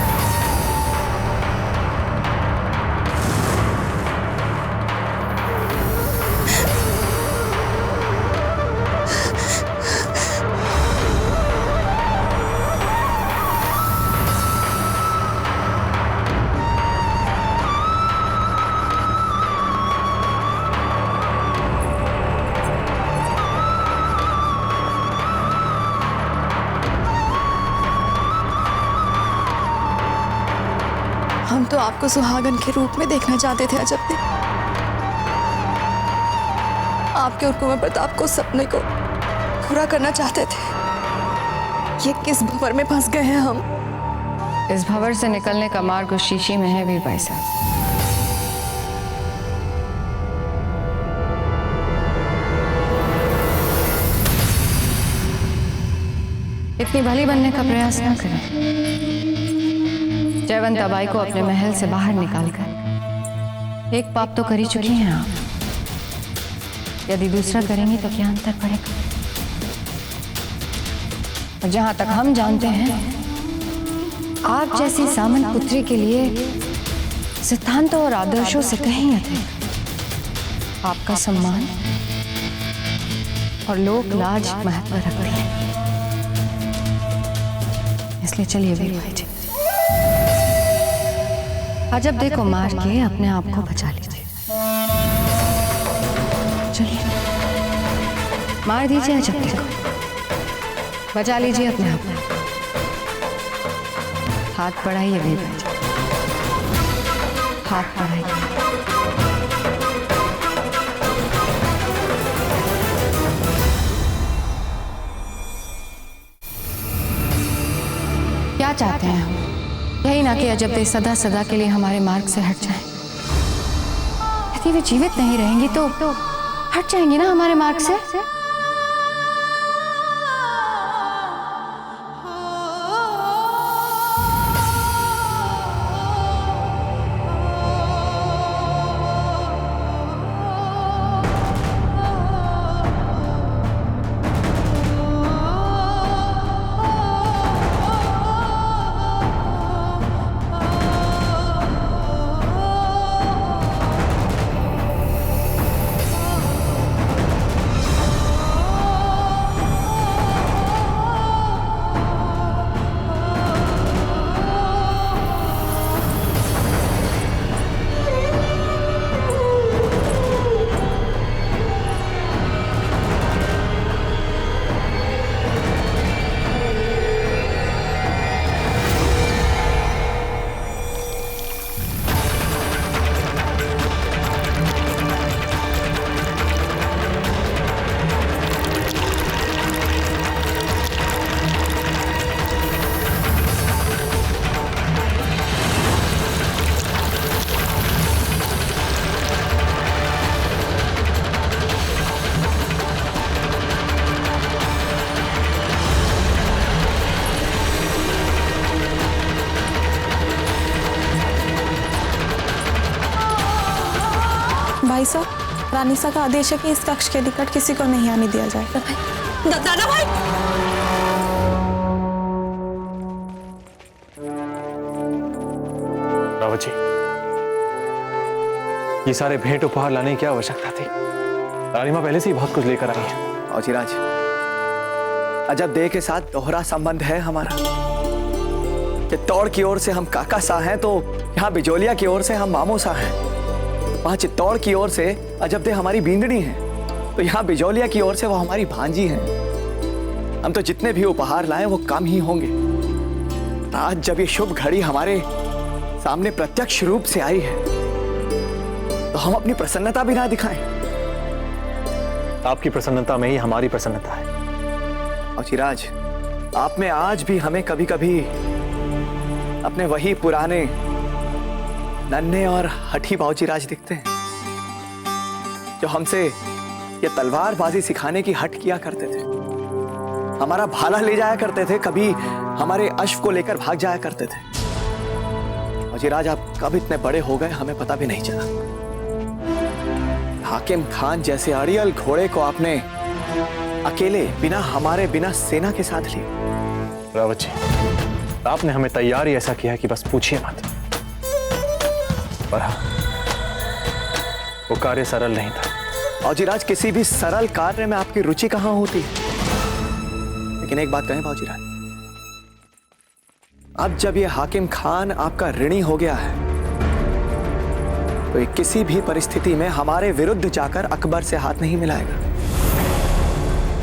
S10: हम तो आपको सुहागन के रूप में देखना चाहते थे अजब देव। आपके और कुंवर प्रताप को सपने को पूरा करना चाहते थे। ये किस भंवर में फंस गए हैं हम?
S9: इस भंवर से निकलने का मार्ग उस शीशी में है वीर भाई साहब। इतनी भली बनने का प्रयास न करें। जयवंता बाई को अपने महल से बाहर निकालकर एक पाप तो कर ही चुकी हैं आप। यदि दूसरा करेंगी तो क्या अंतर पड़ेगा? और जहां तक हम जानते हैं, आप जैसी सामंत पुत्री के लिए सिद्धांतों और आदर्शों से कहीं अधिक आपका सम्मान और लोक लाज महत्व रखती है। इसलिए चलिए वीर भाई जी, अजब देखो मार के अपने आप को बचा लीजिए। चलिए मार दीजिए अजब देखो, बचा लीजिए अपने आप को। हाथ बढ़ाइए वीर भाई जी, हाथ बढ़ाइए। क्या चाहते हैं हम? यही ना कि अजब दे सदा सदा के लिए हमारे मार्ग से हट जाएं। यदि वे जीवित नहीं रहेंगी तो हट जाएंगी ना हमारे मार्ग से।
S14: भाई साहब, रानीसा का आदेश है कि इस कक्ष के निकट किसी को नहीं आने दिया जाएगा। दादा भाई,
S12: रावत जी, ये सारे भेंट उपहार लाने की क्या आवश्यकता थी? रानी माँ पहले से ही बहुत कुछ लेकर आई है।
S5: औचिराज, अजब दे के साथ दोहरा संबंध है हमारा। चित्तौड़ की ओर से हम काका सा हैं तो यहाँ बिजोलिया की ओर से हम मामो सा हैं। वहाँ चित्तौड़ की ओर से अजब दे हमारी बींदड़ी हैं, तो यहाँ बिजोलिया की ओर से वो हमारी भांजी हैं। हम तो जितने भी उपहार लाए वो कम ही होंगे। आज जब ये शुभ घड़ी हमारे सामने प्रत्यक्ष रूप से आई है तो हम अपनी प्रसन्नता भी ना दिखाएं।
S12: आपकी प्रसन्नता में ही हमारी प्रसन्नता है।
S5: औचिराज, आप में आज भी हमें कभी कभी अपने वही पुराने नन्हे और हठी बाऊचीराज दिखते हैं जो हमसे ये तलवारबाजी सिखाने की हट किया करते थे। हमारा भाला ले जाया करते थे, कभी हमारे अश्व को लेकर भाग जाया करते थे। बाऊचीराज, आप कब इतने बड़े हो गए हमें पता भी नहीं चला।
S2: हाकिम खान जैसे अड़ियल घोड़े को आपने अकेले बिना सेना के साथ ली।
S12: रावत जी, आपने हमें तैयार ही ऐसा किया कि बस पूछिए मत। पर हाँ, वो कार्य सरल नहीं था।
S2: बाबूजीराज, किसी भी सरल कार्य में आपकी रुचि कहां होती है? लेकिन एक बात कहें बाबूजीराज, अब जब ये हाकिम खान आपका ऋणी हो गया है तो ये किसी भी परिस्थिति में हमारे विरुद्ध जाकर अकबर से हाथ नहीं मिलाएगा।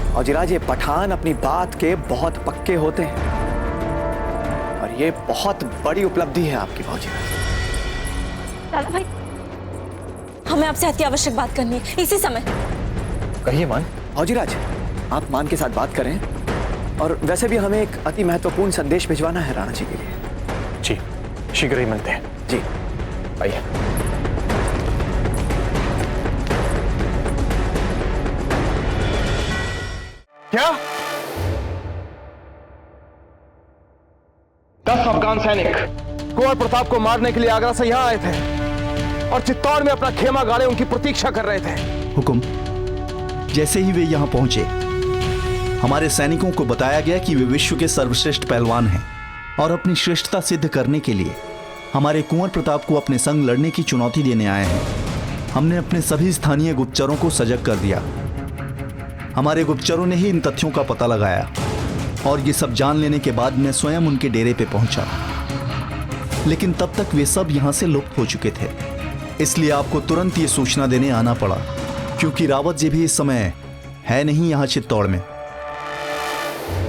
S2: बाबूजीराज, ये पठान अपनी बात के बहुत पक्के होते हैं और ये बहुत बड़ी उपलब्धि है आपकी बाबूजीराज।
S6: दादा भाई, हमें आपसे अति आवश्यक बात करनी है इसी समय।
S12: कहिए मान।
S2: बाबूजीराज, आप मान के साथ बात करें, और वैसे भी हमें एक अति महत्वपूर्ण संदेश भिजवाना है राणा जी के लिए।
S12: जी, शीघ्र ही मिलते हैं।
S2: जी
S12: आइए।
S4: क्या 10 अफगान सैनिक कुंवर प्रताप को मारने के लिए आगरा से यहां आए थे और चित्तौड़ में अपना खेमा गाड़े उनकी प्रतीक्षा कर रहे थे।
S15: हुकुम, जैसे ही वे यहां पहुंचे हमारे सैनिकों को बताया गया कि वे विश्व के सर्वश्रेष्ठ पहलवान हैं और अपनी श्रेष्ठता सिद्ध करने के लिए हमारे कुंवर प्रताप को अपने संग लड़ने की चुनौती देने आए हैं। हमने अपने सभी स्थानीय गुप्तचरों को सजग कर दिया। हमारे गुप्तचरों ने ही इन तथ्यों का पता लगाया और ये सब जान लेने के बाद मैं स्वयं उनके डेरे पे पहुंचा, लेकिन तब तक वे सब यहां से लुप्त हो चुके थे। इसलिए आपको तुरंत ये सूचना देने आना पड़ा, क्योंकि रावत जी भी इस समय है नहीं यहाँ चित्तौड़ में।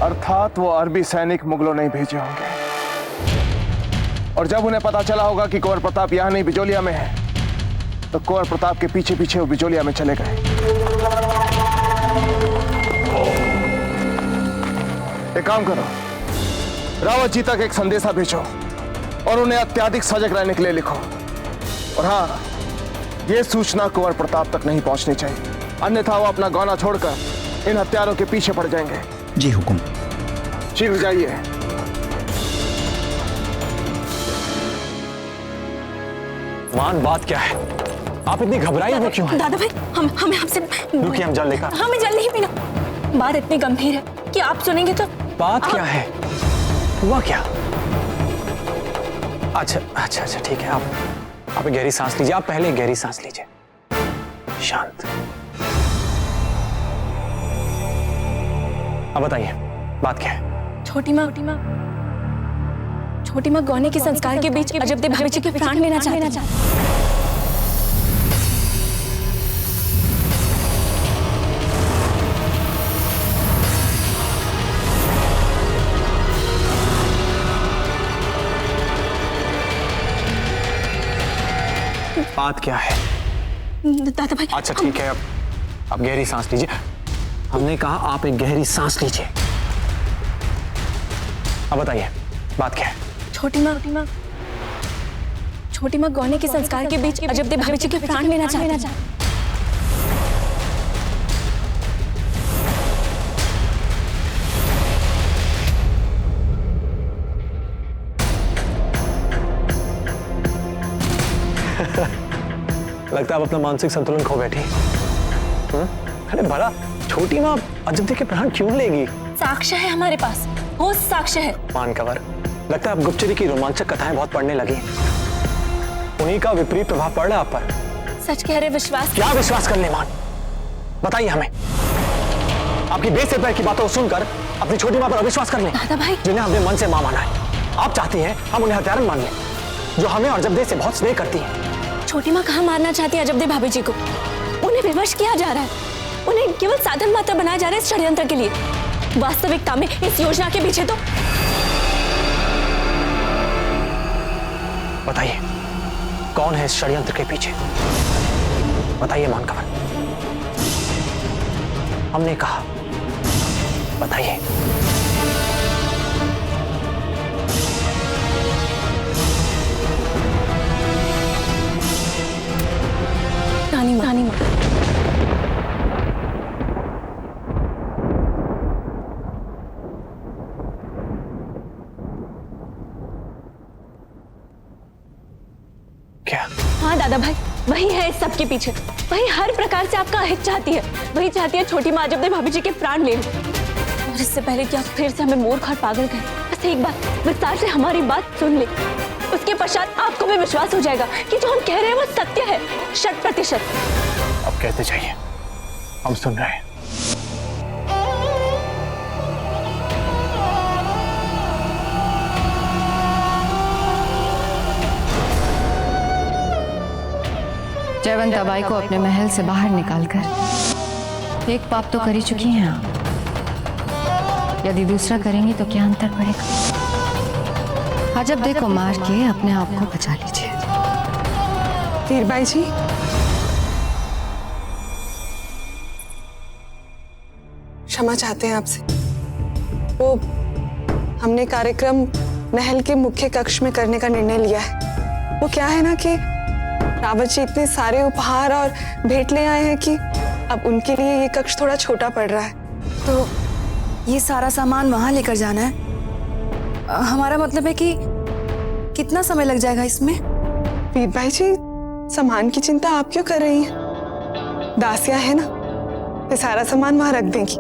S4: अर्थात वो अरबी सैनिक मुगलों ने भेजे होंगे, और जब उन्हें पता चला होगा कि कुंवर प्रताप यहाँ नहीं बिजोलिया में है, तो कुंवर प्रताप के पीछे पीछे वो बिजोलिया में चले गए। एक काम करो, रावत जी तक एक संदेशा भेजो और उन्हें अत्यधिक सजग रहने के लिए लिखो। और हाँ, यह सूचना कुंवर प्रताप तक नहीं पहुंचनी चाहिए, अन्यथा वो अपना गौना छोड़कर इन हत्यारों के पीछे पड़ जाएंगे।
S15: जी हुकुम।
S4: शीघ्र जाइए।
S12: मान, बात क्या है? आप इतनी घबराई हुई क्यों हैं?
S6: दादा भाई, हमें आपसे
S12: रुकिए, हम जल लेकर।
S6: हमें जल नहीं पीना। बात इतनी गंभीर है कि आप सुनेंगे तो।
S12: बात क्या है? हुआ क्या? अच्छा ठीक है, आप गहरी सांस लीजिए। आप पहले गहरी सांस लीजिए, शांत। अब बताइए, बात क्या है?
S6: छोटी माँ गौने के संस्कार के बीच अजबदे भाभी जी के प्राण लेना चाहते हैं।
S12: बात क्या है?
S6: दादा भाई,
S12: अच्छा ठीक है, अब गहरी सांस लीजिए। हमने कहा आप एक गहरी सांस लीजिए। अब बताइए, बात क्या है?
S6: छोटी माँ गौने के संस्कार के बीच अजबदे भाभी जी के प्राण लेना चाहते हैं।
S12: लगता है आप अपना मानसिक संतुलन खो बैठी। अरे भला छोटी माँ अजबदे के प्राण क्यों लेगी?
S6: साक्ष्य है हमारे पास, वो साक्ष्य है।
S12: मानकवर, लगता है आप गुप्तचरी की रोमांचक कथाएं बहुत पढ़ने लगी। उन्हीं का विपरीत प्रभाव पड़ रहा है आप पर।
S6: सच कह रहे, विश्वास।
S12: क्या विश्वास कर ले मान? बताइए हमें। आपकी बेसिर की बातों को सुनकर अपनी छोटी माँ पर अविश्वास कर ले।
S6: दादा भाई,
S12: जिन्हें हमने मन से माँ माना है। आप चाहती हैं हम उन्हें हत्यारन मान लें, जो हमें और अजबदे से बहुत स्नेह करती है।
S6: छोटी माँ कहाँ मारना चाहती है अजबदे भाभी जी को? उन्हें विवश किया जा रहा है, उन्हें केवल साधन मात्र बनाया जा रहा है इस षड्यंत्र के लिए। वास्तविकता में इस योजना के पीछे तो।
S12: बताइए, कौन है इस षड्यंत्र के पीछे? बताइए मानकवर। हमने कहा, बताइए।
S6: रानी माँ।
S12: क्या?
S6: हाँ दादा भाई, वही है इस सब के पीछे। वही हर प्रकार से आपका अहित चाहती है। वही चाहती है छोटी माँ अजब भाभी जी के प्राण ले लें। और इससे पहले कि आप फिर से हमें मूर्ख और पागल कहें, बस एक बार विस्तार से हमारी बात सुन ले। उसके पश्चात आपको भी विश्वास हो जाएगा कि जो हम कह रहे हैं वो सत्य है, 100%।
S12: अब कहते जाइए, हम सुन रहे हैं।
S9: जयवंत अबाई को अपने महल से बाहर निकालकर एक पाप तो कर ही चुकी हैं आप। यदि दूसरा करेंगी तो क्या अंतर पड़ेगा? अजब देखो मार के अपने आप को बचा लीजिए।
S14: वीरबाई जी, क्षमा चाहते हैं आपसे। वो हमने कार्यक्रम महल के मुख्य कक्ष में करने का निर्णय लिया है। वो क्या है ना कि रावत जी इतने सारे उपहार और भेंट ले आए हैं कि अब उनके लिए ये कक्ष थोड़ा छोटा पड़ रहा है।
S16: तो ये सारा सामान वहां लेकर जाना है? हमारा मतलब है कि कितना समय लग जाएगा इसमें?
S14: वीरबाई जी, सामान की चिंता आप क्यों कर रही हैं? दासियां है ना, वे सारा सामान वहां रख देंगी।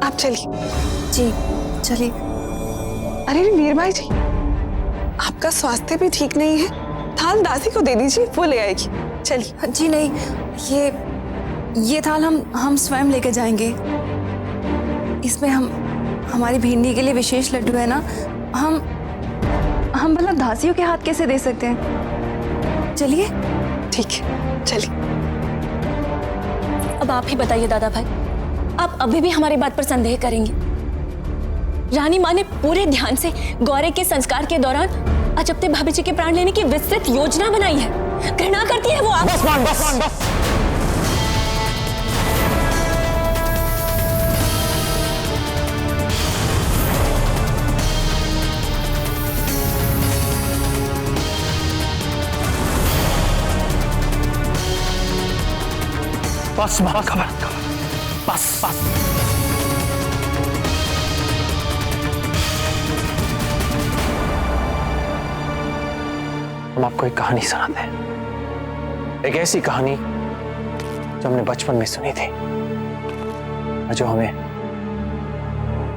S14: आप चलिए।
S16: जी चलिए।
S14: अरे वीरबाई जी, आपका स्वास्थ्य भी ठीक नहीं है, थाल दासी को दे दीजिए, वो ले आएगी। चलिए।
S16: जी नहीं, ये थाल हम स्वयं लेके जाएंगे। इसमें हमारी भिंडी के लिए विशेष लड्डू है ना, हम भला दासियों के हाथ कैसे दे सकते हैं? चलिए।
S14: ठीक है, चलिए।
S6: अब आप ही बताइए दादा भाई, आप अभी भी हमारी बात पर संदेह करेंगे? रानी माँ ने पूरे ध्यान से गौरे के संस्कार के दौरान अजब्दे भाभी जी के प्राण लेने की विस्तृत योजना बनाई है। घृणा करती है वो आप।
S12: बस। बस हम आपको एक कहानी सुनाते हैं। एक ऐसी कहानी जो हमने बचपन में सुनी थी और जो हमें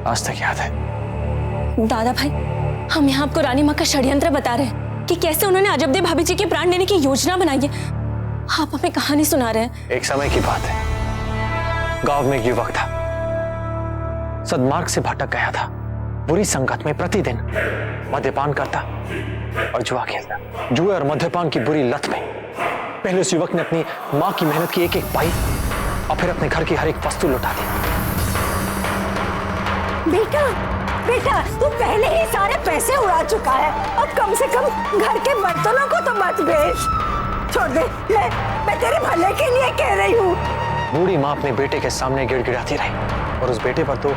S12: आज तक याद है।
S6: दादा भाई, हम यहाँ आपको रानी माँ का षड्यंत्र बता रहे हैं कि कैसे उन्होंने अजब्दे भाभी जी के प्राण लेने की योजना बनाई है। आप हमें कहानी सुना रहे हैं।
S12: एक समय की बात है, गांव में एक युवक था, सद्मार्ग से भटक गया था। बुरी संगत में प्रतिदिन मद्यपान करता और जुआ खेलता। जुए और मद्यपान की बुरी लत में पहले उस युवक ने अपनी मां की मेहनत की एक एक पाई और फिर अपने घर की हर एक वस्तु लुटा दी।
S17: बेटा, तू पहले ही सारे पैसे उड़ा चुका है, अब कम से कम घर के बर्तनों को तो मत बेच। छोड़ दे, मैं तेरे भले के लिए कह रही हूँ।
S12: बूढ़ी माँ अपने बेटे के सामने गिड़गिड़ाती रही और उस बेटे पर तो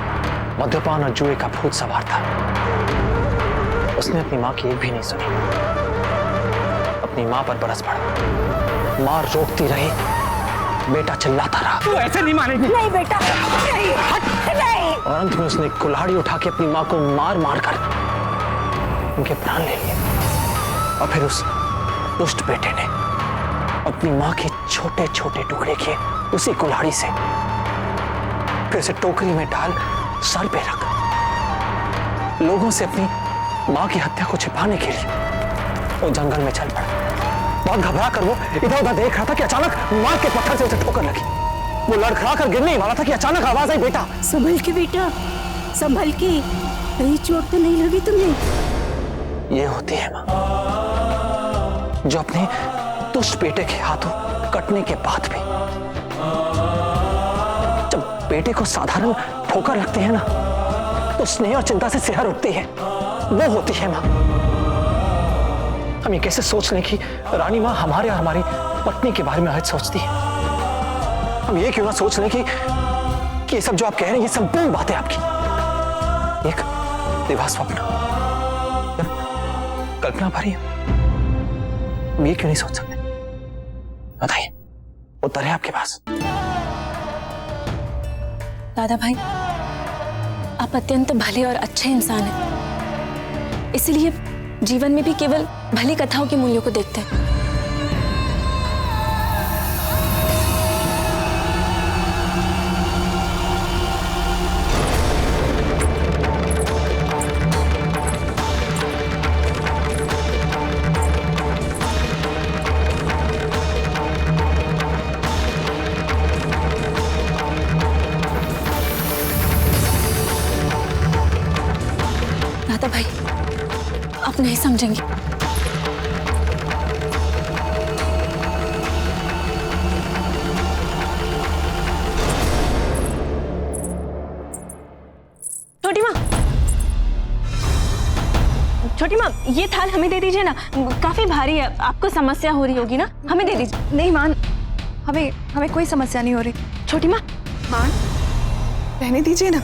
S12: मद्यपान और जुए का भूत सवार था। उसने अपनी माँ की एक भी नहीं सुनी, अपनी माँ पर बरस पड़ा। माँ रोकती रही, बेटा चिल्लाता रहा।
S17: तू ऐसे नहीं मानेगी। नहीं बेटा, नहीं, नहीं।
S12: और अंत में उसने कुल्हाड़ी उठा के अपनी माँ को मार मार कर उनके प्राण ले लिए। और फिर उस दुष्ट बेटे ने अपनी माँ के छोटे छोटे टुकड़े किए उसी कुल्हाड़ी से, फिर उसे टोकरी में डाल सर पे रख लोगों से अपनी माँ की हत्या को छिपाने के लिए वो जंगल में चल पड़ा। बहुत घबरा कर वो इधर उधर देख रहा था कि अचानक माँ के पत्थर से उसे ठोकर लगी। वो लड़खड़ा कर गिरने ही वाला था कि अचानक आवाज आई, बेटा
S17: संभल के बेटा, संभल के, कहीं चोट तो नहीं लगी तुम्हें?
S12: ये होती है माँ जो अपने दुष्ट बेटे के हाथों कटने के बाद भी जब बेटे को साधारण ठोकर लगती है ना, तो स्नेह और चिंता से सिहर उठती है। वो होती है माँ। हम ये कैसे सोच लें कि रानी माँ हमारे और हमारी पत्नी के बारे में अहित सोचती है? हम ये क्यों ना सोच लें कि ये सब जो आप कह रहे हैं ये संपूर्ण बातें आपकी एक दिवा स्वप्न, कल्पना भरी है। हम ये क्यों नहीं सोच सकते? बताइए, उत्तर है आपके पास।
S6: दादा भाई, आप अत्यंत भले और अच्छे इंसान हैं, इसलिए जीवन में भी केवल भली कथाओं के मूल्यों को देखते हैं। दादा भाई आप नहीं समझेंगे। छोटी माँ ये थाल हमें दे दीजिए ना, काफी भारी है, आपको समस्या हो रही होगी ना, हमें दे दीजिए।
S16: नहीं मान, हमें कोई समस्या नहीं हो रही।
S6: छोटी माँ
S14: मान रहने दीजिए ना।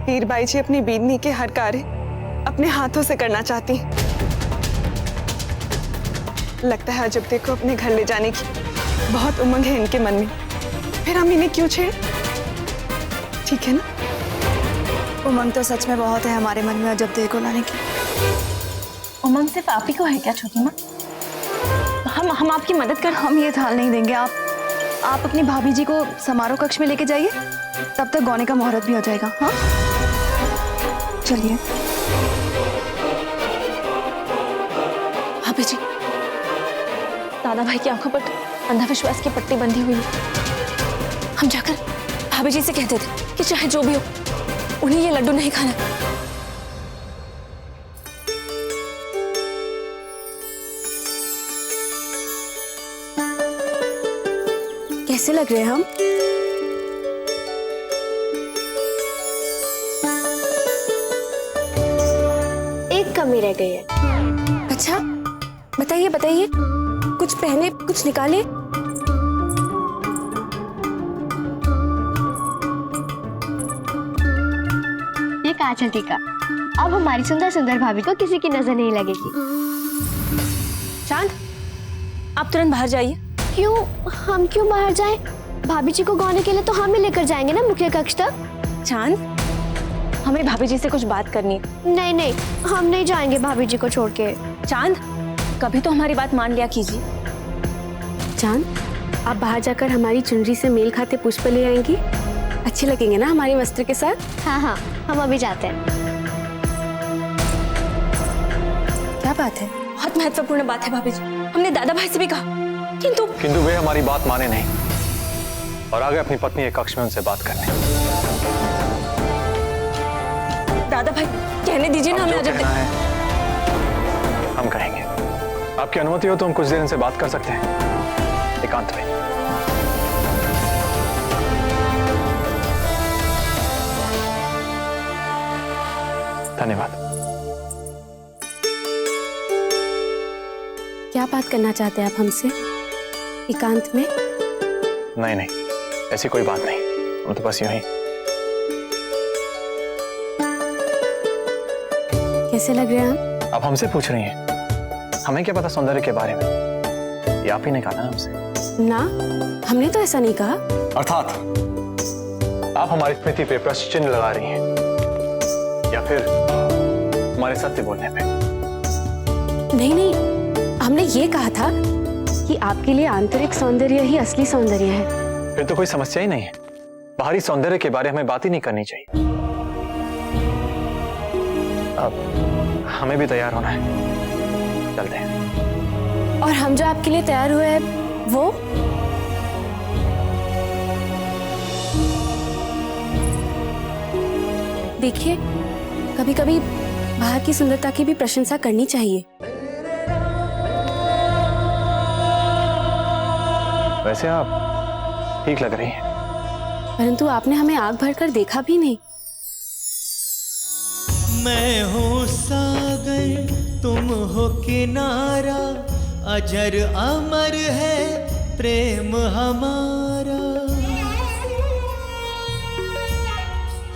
S14: हीरबाई जी अपनी बीदनी के हर कार्य अपने हाथों से करना चाहती हैं। लगता है अजब देखो अपने घर ले जाने की बहुत उमंग है इनके मन में, फिर हम इन्हें क्यों छेड़? ठीक है ना?
S16: उमंग तो सच में बहुत है हमारे मन में अजब को लाने की।
S6: उमंग सिर्फ आप ही को है क्या छोटी माँ? हम आपकी मदद कर।
S16: हम ये थाल नहीं देंगे। आप अपनी भाभी जी को समारोह कक्ष में लेके जाइए, तब तक गौने का मुहूर्त भी हो जाएगा। हाँ चलिए।
S6: भाभी जी, दादा भाई की आंखों पर अंधविश्वास की पट्टी बंधी हुई है। हम जाकर भाभी जी से कहते थे कि चाहे जो भी हो उन्हें ये लड्डू नहीं खाना।
S7: कैसे लग रहे हैं हम? एक कमी रह गई है। अच्छा बताइए बताइए, कुछ पहने कुछ निकाले।
S8: ये काजल टीका, अब हमारी सुंदर सुंदर भाभी को किसी की नजर नहीं लगेगी।
S6: चांद आप तुरंत बाहर जाइए।
S8: क्यों? हम क्यों बाहर जाएं? भाभी जी को गौने के लिए तो हम ही लेकर जाएंगे ना मुख्य कक्ष तक।
S6: चांद हमें भाभी जी से कुछ बात करनी है।
S8: नहीं नहीं, हम नहीं जाएंगे भाभी जी को छोड़ के।
S6: चांद कभी तो हमारी बात मान लिया कीजिए।
S7: चांद आप बाहर जाकर हमारी चुनरी से मेल खाते पुष्प ले आएंगी, अच्छे लगेंगे ना हमारे वस्त्र के साथ।
S8: हाँ हाँ हम अभी जाते हैं।
S16: क्या बात है?
S6: बहुत महत्वपूर्ण बात है भाभी जी, हमने दादा भाई से भी कहा किंतु
S12: वे हमारी बात माने नहीं और आगे अपनी पत्नी के कक्ष में उनसे बात करने।
S6: दादा भाई कहने दीजिए ना हमें। अजब
S12: कहना है हम कहेंगे। आपकी अनुमति हो तो हम कुछ देर इनसे बात कर सकते हैं एकांत में। धन्यवाद।
S7: क्या बात करना चाहते हैं आप हमसे एकांत में?
S12: नहीं नहीं, ऐसी कोई बात नहीं, हम तो बस यूं ही।
S7: कैसे लग रहे हैं हम?
S12: आप हमसे पूछ रही हैं, हमें क्या पता सौंदर्य के बारे में? ये आप ही ने कहा ना हमसे।
S7: ना, हमने तो ऐसा नहीं कहा।
S12: अर्थात आप हमारी स्मृति पे प्रश्न चिन्ह लगा रही हैं या फिर हमारे सत्य बोलने पे?
S7: नहीं नहीं, हमने ये कहा था कि आपके लिए आंतरिक सौंदर्य ही असली सौंदर्य है।
S12: फिर तो कोई समस्या ही नहीं है, बाहरी सौंदर्य के बारे में बात ही नहीं करनी चाहिए। अब हमें भी तैयार होना है, चलते हैं।
S7: और हम जो आपके लिए तैयार हुए हैं वो? देखिए, कभी कभी बाहर की सुंदरता की भी प्रशंसा करनी चाहिए।
S12: वैसे आप ठीक लग रही हैं।
S7: परंतु आपने हमें आग भरकर देखा भी नहीं।
S13: मैं हूँ सागर, तुम हो किनारा, अजर अमर है प्रेम हमारा।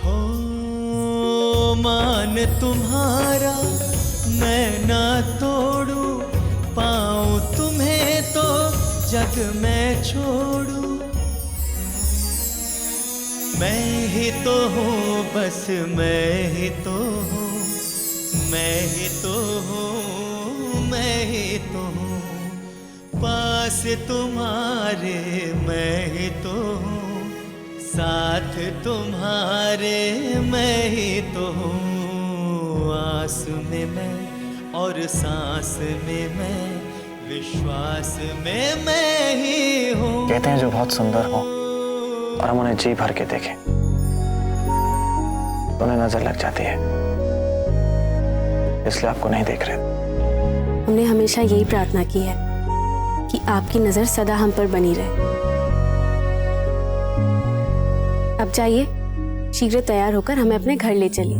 S13: हो मान तुम्हारा मैं ना तोड़ू, पाऊँ तुम्हें तो जग में छोड़ू। मैं ही तो हूँ, बस मैं ही तो हूँ, मैं ही तो हूँ, मैं ही तो हूँ, पास तुम्हारे मैं ही तो हूँ, साथ तुम्हारे मैं ही तो हूँ। आस में मैं और सांस में मैं, विश्वास में मैं ही हूँ।
S12: कहते हैं जो बहुत सुंदर हो और हम उन्हें जी भर के देखें तो उन्हें नजर लग जाती है।
S5: इसलिए आपको नहीं देख रहे।
S7: हमने हमेशा यही प्रार्थना की है कि आपकी नजर सदा हम पर बनी रहे। अब जाइए, शीघ्र तैयार होकर हमें अपने घर ले चलिए।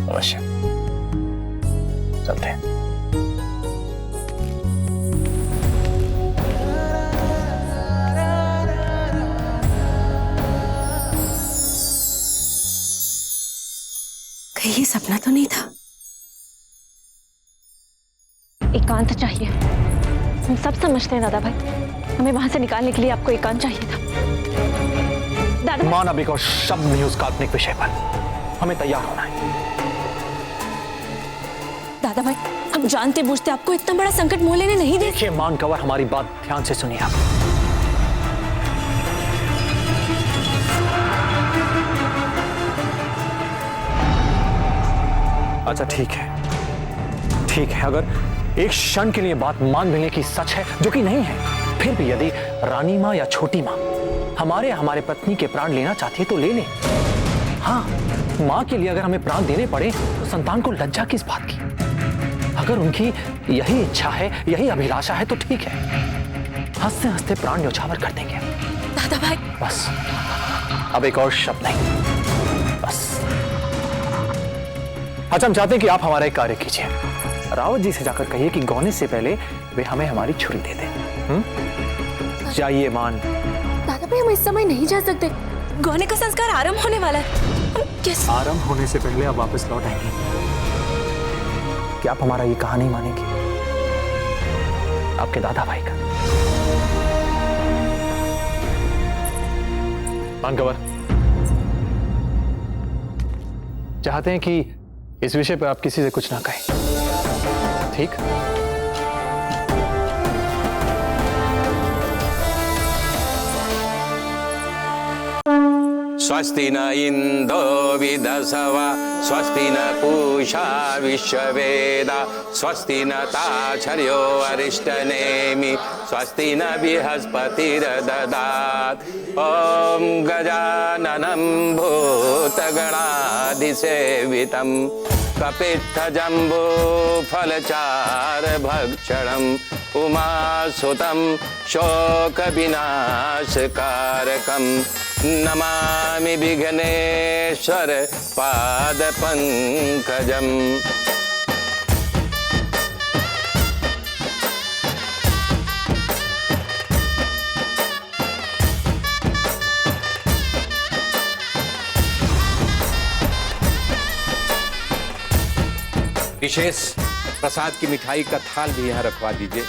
S5: अवश्य, चलते हैं।
S6: कहीं ये सपना तो नहीं था? एकांत चाहिए, हम सब समझते हैं दादा भाई। हमें वहां से निकालने के लिए आपको एकांत चाहिए था। दादा
S12: मान अब एक और शब्द नहीं उस काल्पनिक विषय पर। हमें तैयार होना है।
S6: दादा भाई, हम जानते बूझते आपको इतना बड़ा संकट मोह लेने नहीं दे।
S12: देखिए मान कंवर, हमारी बात ध्यान से सुनिए आप। अच्छा ठीक है, अगर एक क्षण के लिए बात मान लेने की सच है, जो कि नहीं है, फिर भी यदि रानी माँ या छोटी माँ हमारे पत्नी के प्राण लेना चाहती है तो ले ले। हाँ, माँ के लिए अगर हमें प्राण देने पड़े तो संतान को लज्जा किस बात की? अगर उनकी यही इच्छा है, यही अभिलाषा है तो ठीक है, हंसते हंसते प्राण न्यौछावर कर देंगे।
S6: दादा भाई
S12: बस, अब एक और शब्द नहीं, बस। अच्छा, हम चाहते हैं कि आप हमारा एक कार्य कीजिए। रावत जी से जाकर कहिए कि गौने से पहले वे हमें हमारी छुरी दे दें। जाइए मान।
S6: दादा भाई, हम इस समय नहीं जा सकते। गौने का संस्कार आरंभ होने वाला है। हम कैसे?
S12: आरंभ होने से पहले आप वापस लौट आएंगे। क्या आप हमारा ये कहा नहीं मानेंगे? आपके दादा भाई का। मान कंवर, चाहते हैं कि इस विषय पर आप किसी से कुछ ना कहें, ठीक?
S18: स्वस्ति न इंदो विदसवा स्वस्ति न पूषा विश्ववेदा स्वस्ति न ताक्षर्यो अरिष्टनेमि स्वस्ति न बृहस्पतिर्दधात्। ओम गजाननं भूतगणाधिसेवितं कपित्थजम्बो फलचारभक्षणम् उमासुतं शोकविनाशकारकं नमामि विघ्नेश्वर पादपङ्कजम्।
S19: विशेष प्रसाद की मिठाई का थाल भी यहाँ रखवा दीजिए।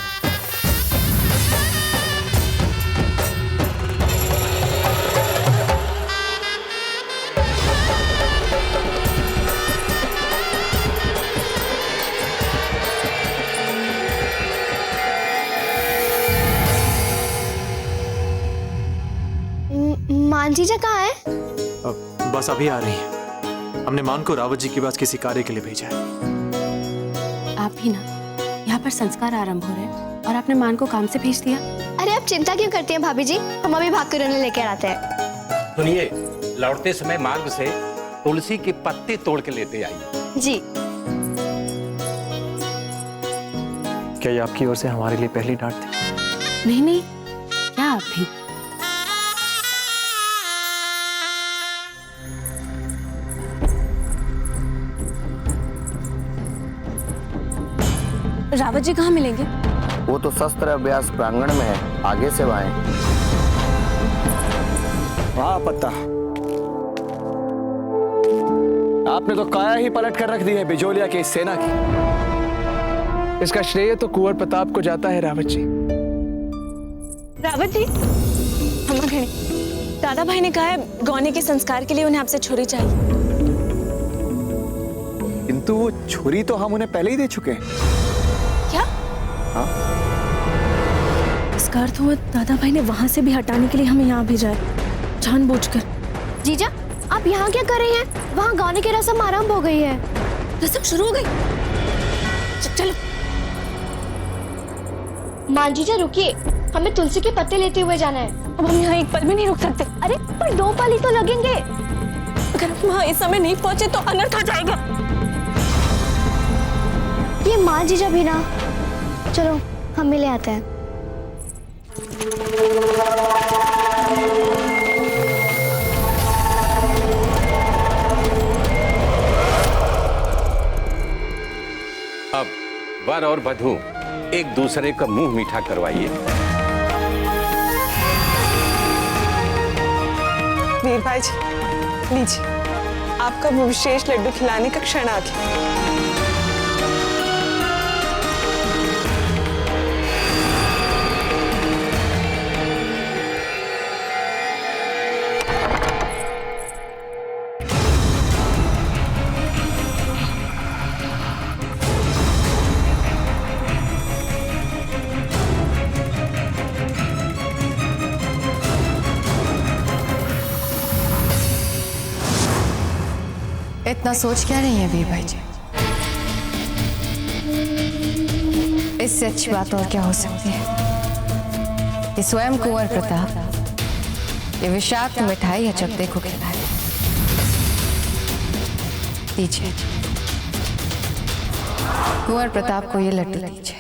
S8: मान जीजा कहाँ है?
S12: बस अभी आ रही है। हमने मान को रावत जी के पास किसी कार्य के लिए भेजा है।
S7: आप भी ना, यहाँ पर संस्कार आरंभ हो रहे हैं और आपने मान को काम से भेज दिया।
S8: अरे आप चिंता क्यों करती हैं भाभी जी? हम अभी भाग कर उन्हें लेकर आते हैं।
S19: सुनिए, लौटते समय मार्ग से तुलसी के पत्ते तोड़ के लेते आइए।
S8: जी।
S12: क्या ये आपकी ओर से हमारे लिए पहली डांट थी?
S7: नहीं नहीं, क्या आप भी? रावत जी कहाँ मिलेंगे?
S11: वो तो शस्त्र अभ्यास प्रांगण में है, आगे से आए।
S4: वाह पत्ता, आपने तो काया ही पलट कर रख दी है बिजोलिया की सेना की।
S2: इसका श्रेय तो कुंवर प्रताप को जाता है रावत जी।
S6: रावत जी, हम खड़े। दादा भाई ने कहा है गौने के संस्कार के लिए उन्हें आपसे छुरी चाहिए।
S4: किंतु वो छुरी तो हम उन्हें पहले ही दे चुके हैं।
S6: क्या?
S4: हाँ?
S6: इसका अर्थ हुआ दादा भाई ने वहां से भी हटाने के लिए हमें यहाँ भेजा है, जानबूझकर।
S8: जीजा, आप यहाँ क्या कर रही हैं? वहाँ गौने की रस्म आरंभ हो गई है।
S6: रस्म शुरू हो गई? चलो।
S8: मान जीजा रुकिए, हमें तुलसी के पत्ते लेते हुए जाना है।
S6: अब हम यहाँ एक पल भी नहीं रुक सकते।
S8: अरे पर 2 पल ही तो लगेंगे।
S6: अगर हम वहाँ इस समय नहीं पहुंचे तो अनर्थ हो जाएगा।
S8: ये मान जीजा भी ना, चलो हम मिले आते हैं।
S19: अब वर और वधू एक दूसरे का मुंह मीठा करवाइए।
S14: वीर भाई जी, लीजिए, आपका वो विशेष लड्डू खिलाने का क्षण आ गया।
S9: इतना सोच क्या रही है वीर भाई जी? इससे अच्छी बात और क्या हो सकती है कि स्वयं कुंवर प्रताप ये विषाक्त मिठाई या जब देखो खिलाए। दीजिए, कुंवर प्रताप को ये लड्डू दीजिए।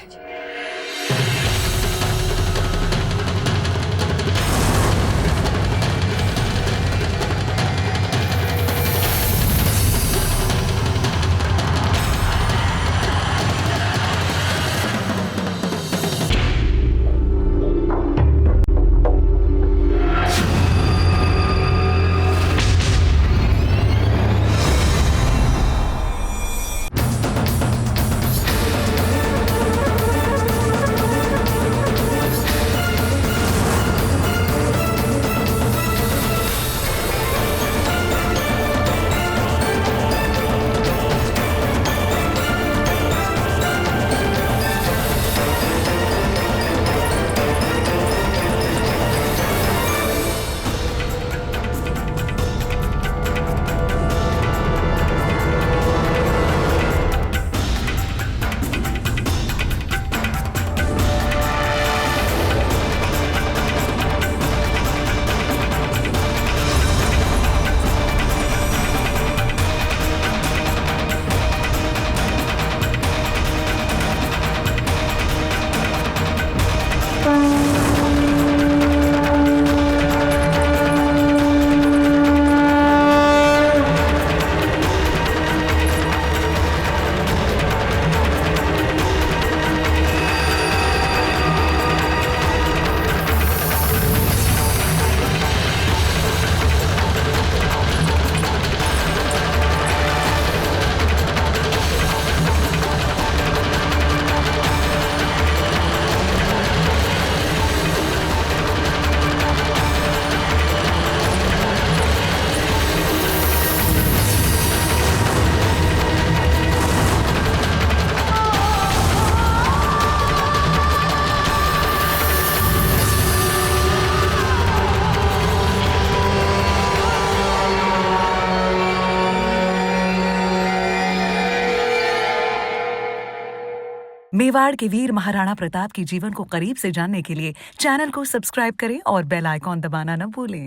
S20: मेवाड़ के वीर महाराणा प्रताप के जीवन को करीब से जानने के लिए चैनल को सब्सक्राइब करें और बेल आइकॉन दबाना न भूलें।